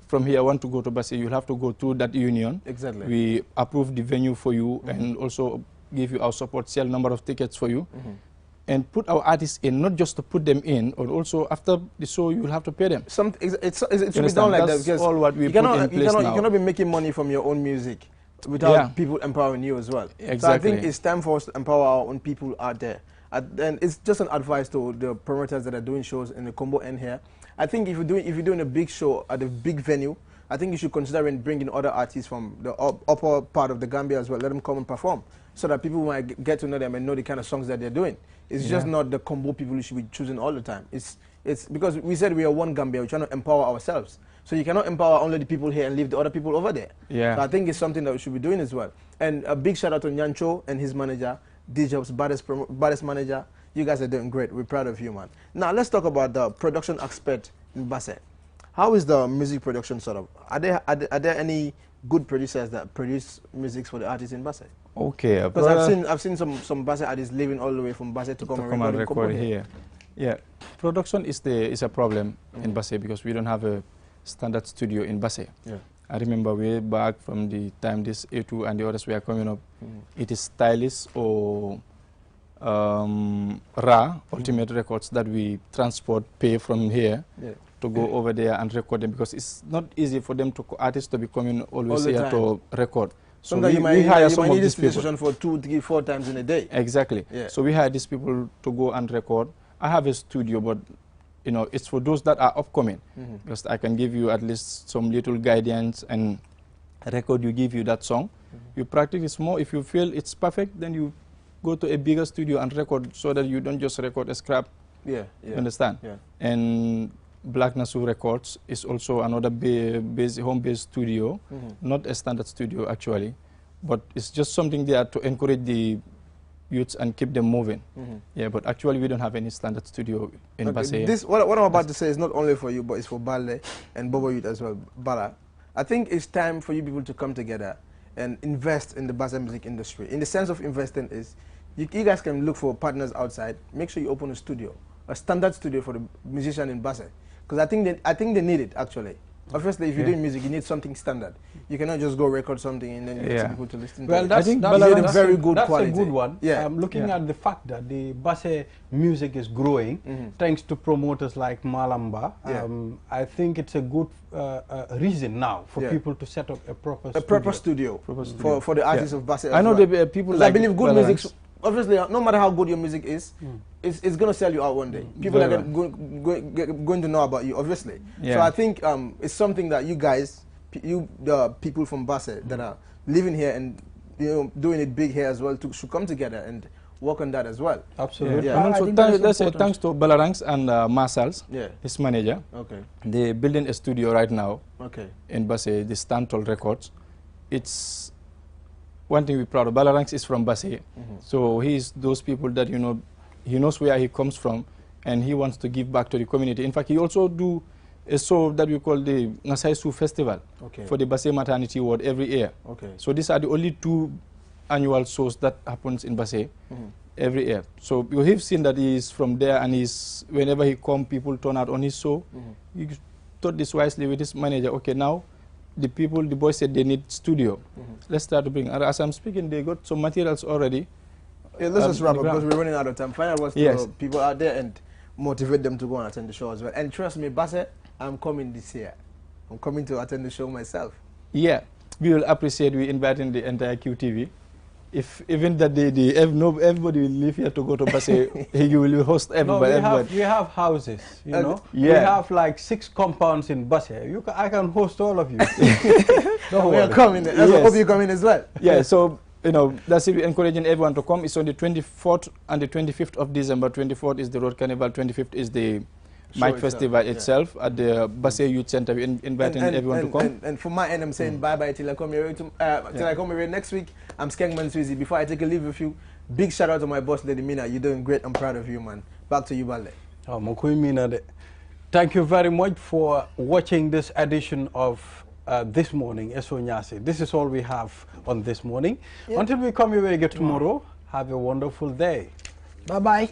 from here want to go to Basse, you'll have to go through that union.
Exactly.
We approve the venue for you and also give you our support, sell number of tickets for you, and put our artists in, not just to put them in, or also after the show you'll have to pay them.
It should be done like that because
all what we
you cannot be making money from your own music without people empowering you as well.
Exactly.
So I think it's time for us to empower our own people out there. And it's just an advice to the promoters that are doing shows in the Combo end here. I think if you're doing a big show at a big venue, I think you should consider bringing other artists from the upper part of the Gambia as well. Let them come and perform so that people might get to know them and know the kind of songs that they're doing. It's just not the Combo people you should be choosing all the time. It's because we said we are one Gambia. We're trying to empower ourselves. So you cannot empower only the people here and leave the other people over there.
Yeah.
So I think it's something that we should be doing as well. And a big shout out to Nyancho and his manager, D-Job's baddest manager. You guys are doing great. We're proud of you, man. Now let's talk about the production aspect in Basse. How is the music production sort of? Are there any good producers that produce music for the artists in Basse?
Okay.
Because I've seen some Basse artists living all the way from Basse to come and record
here. Yeah, production is a problem in Basse because we don't have a standard studio in Basse.
Yeah.
I remember way back from the time this A2 and the others were coming up, it is Stylish or Ra, Ultimate Records, that we pay from here to go over there and record them because it's not easy for them artists to be coming always here to record. So
sometimes
we hire some of
need
these
this
people
for 2, 3, 4 times in a day.
Exactly.
Yeah.
So we hire these people to go and record. I have a studio, but it's for those that are upcoming because I can give you at least some little guidance and record. You give you that song, you practice more. If you feel it's perfect, then you go to a bigger studio and record so that you don't just record a scrap.
Yeah.
You understand?
Yeah.
And Black Nasu Records is also another home-based studio, not a standard studio actually, but it's just something there to encourage the youths and keep them moving. Yeah, but actually we don't have any standard studio in Basse.
What I'm about to say is not only for you, but it's for Bale and Bobo Youth as well. Bala, I think it's time for you people to come together and invest in the Basse music industry. In the sense of investing is, you guys can look for partners outside. Make sure you open a studio, a standard studio for the musician in Basse. Because I think they need it, actually. Obviously, if you're doing music, you need something standard. You cannot just go record something and then get people to listen to it.
Well, I think that's
very good quality.
That's a good one.
Yeah.
Looking at the fact that the Basse music is growing, thanks to promoters like Malamba, I think it's a good reason now for people to set up a proper
studio for the artists of Basse.
I know the people like
I believe good music. Obviously, no matter how good your music is, it's going to sell you out one day. People are going to know about you, obviously. So I think it's something that you guys, the people from Basse that are living here and doing it big here as well, should come together and work on that as well.
Absolutely. Yeah. And also thanks to Balarangs and Marshals, his manager.
Okay.
They're building a studio right now
in
Basse, the Stantol Records. It's one thing we're proud of. Balarangs is from Basse. So he's those people that, he knows where he comes from and he wants to give back to the community. In fact, he also do a show that we call the Ngasaisu Festival for the Basse maternity ward every year. So these are the only 2 annual shows that happens in Basse every year. So we have seen that he is from there, and he's, whenever he comes, people turn out on his show. He thought this wisely with his manager. Okay, now the boys said they need studio. Let's start to bring. As I'm speaking, they got some materials already.
Yeah, let's just wrap up because we're running out of time. Find out what's the people out there and motivate them to go and attend the show as well. And trust me, Basse, I'm coming this year. I'm coming to attend the show myself.
Yeah, we will appreciate we inviting the entire QTV. If even that everybody will leave here to go to Basse, you will host everybody.
No, we have houses, you know. We have like 6 compounds in Basse. I can host all of you.
We are coming. I hope you come in as well.
Yeah, so that's it. We're encouraging everyone to come. It's on the 24th and the 25th of December. 24th is the Road Carnival. 25th is the Mike Festival itself at the Basse Youth Center. We're inviting everyone to come.
And for my end, I'm saying bye-bye till I come here. Till I come here next week. I'm Skengman Sweezy. Before I take a leave with you, big shout out to my boss, Lady Mina. You're doing great. I'm proud of you, man. Back to you, Balde.
Thank you very much for watching this edition of This Morning, Eso Nyasi. This is all we have on This Morning. Until we come your way again tomorrow, have a wonderful day.
Bye-bye.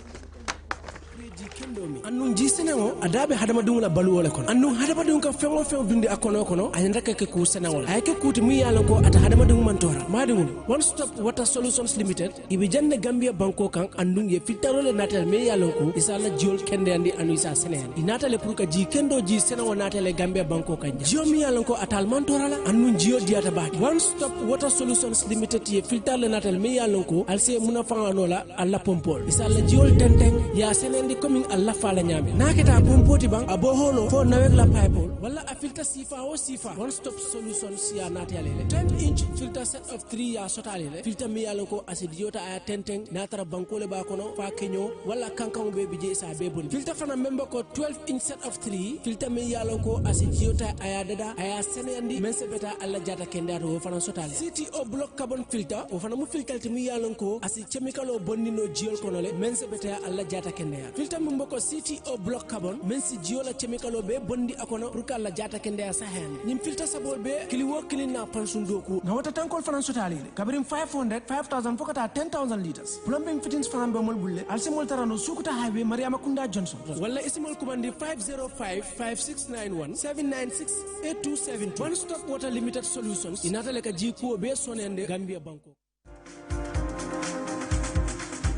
Annun jisenango adabe hadama dungula baluwole kono annun hadama dunga fengo fengo dundi akono kono ayanda ke ku senangol ay ke kuti mi yalo ko ata hadama dung mantora madingul One Stop Water Solutions Limited ibe janne Gambia banko kan annun ye filtarole natal me yalo ko isala jiol kende andi anu isa senen inatale pour ka ji kendo ji senango natale Gambia banko kan jio mi yalo ko atal mantora la annun jio diata ba One Stop Water Solutions Limited ye filtarole natal me yalo ko alse muna fangano la alla pompol isala jiol tenteng ya senendi coming Allah fala nyame naketa pompoti bang aboholo fo nawek la pipe wala a filter sifa o sifa One Stop Solutions ya natale 10-inch filter set of 3 ya sotale filter mi yalon ko acidiota aya tenteng natara bankole ba kono fa kenyo wala kankan be bije sa be bon filter fana member ko 12-inch set of 3 filter mi yalon ko acidiota aya dada aya senendi mense beta alla jata kendato fana sotale CTO block carbon filter o fana mu filter mi yalon ko asi chemical o bonnino jiol kono le mense beta alla jata kendaya filter mboko CTO block carbon men si jiola chemical be bondi akono pour kala jata kende sa hen nim filter sabol be kili wo kili na pansun doku na wata tankol fanan sotali kabirim 500 5000 fokata 10000 liters plumbing fittings fanan be mol bulle alsimol tarano sukuta highway Mariama Kunda Johnson wala isimol kubandi 505 5691 796 8272 One Stop Water Limited Solutions inatale ka jiko be sonende Gambia Banko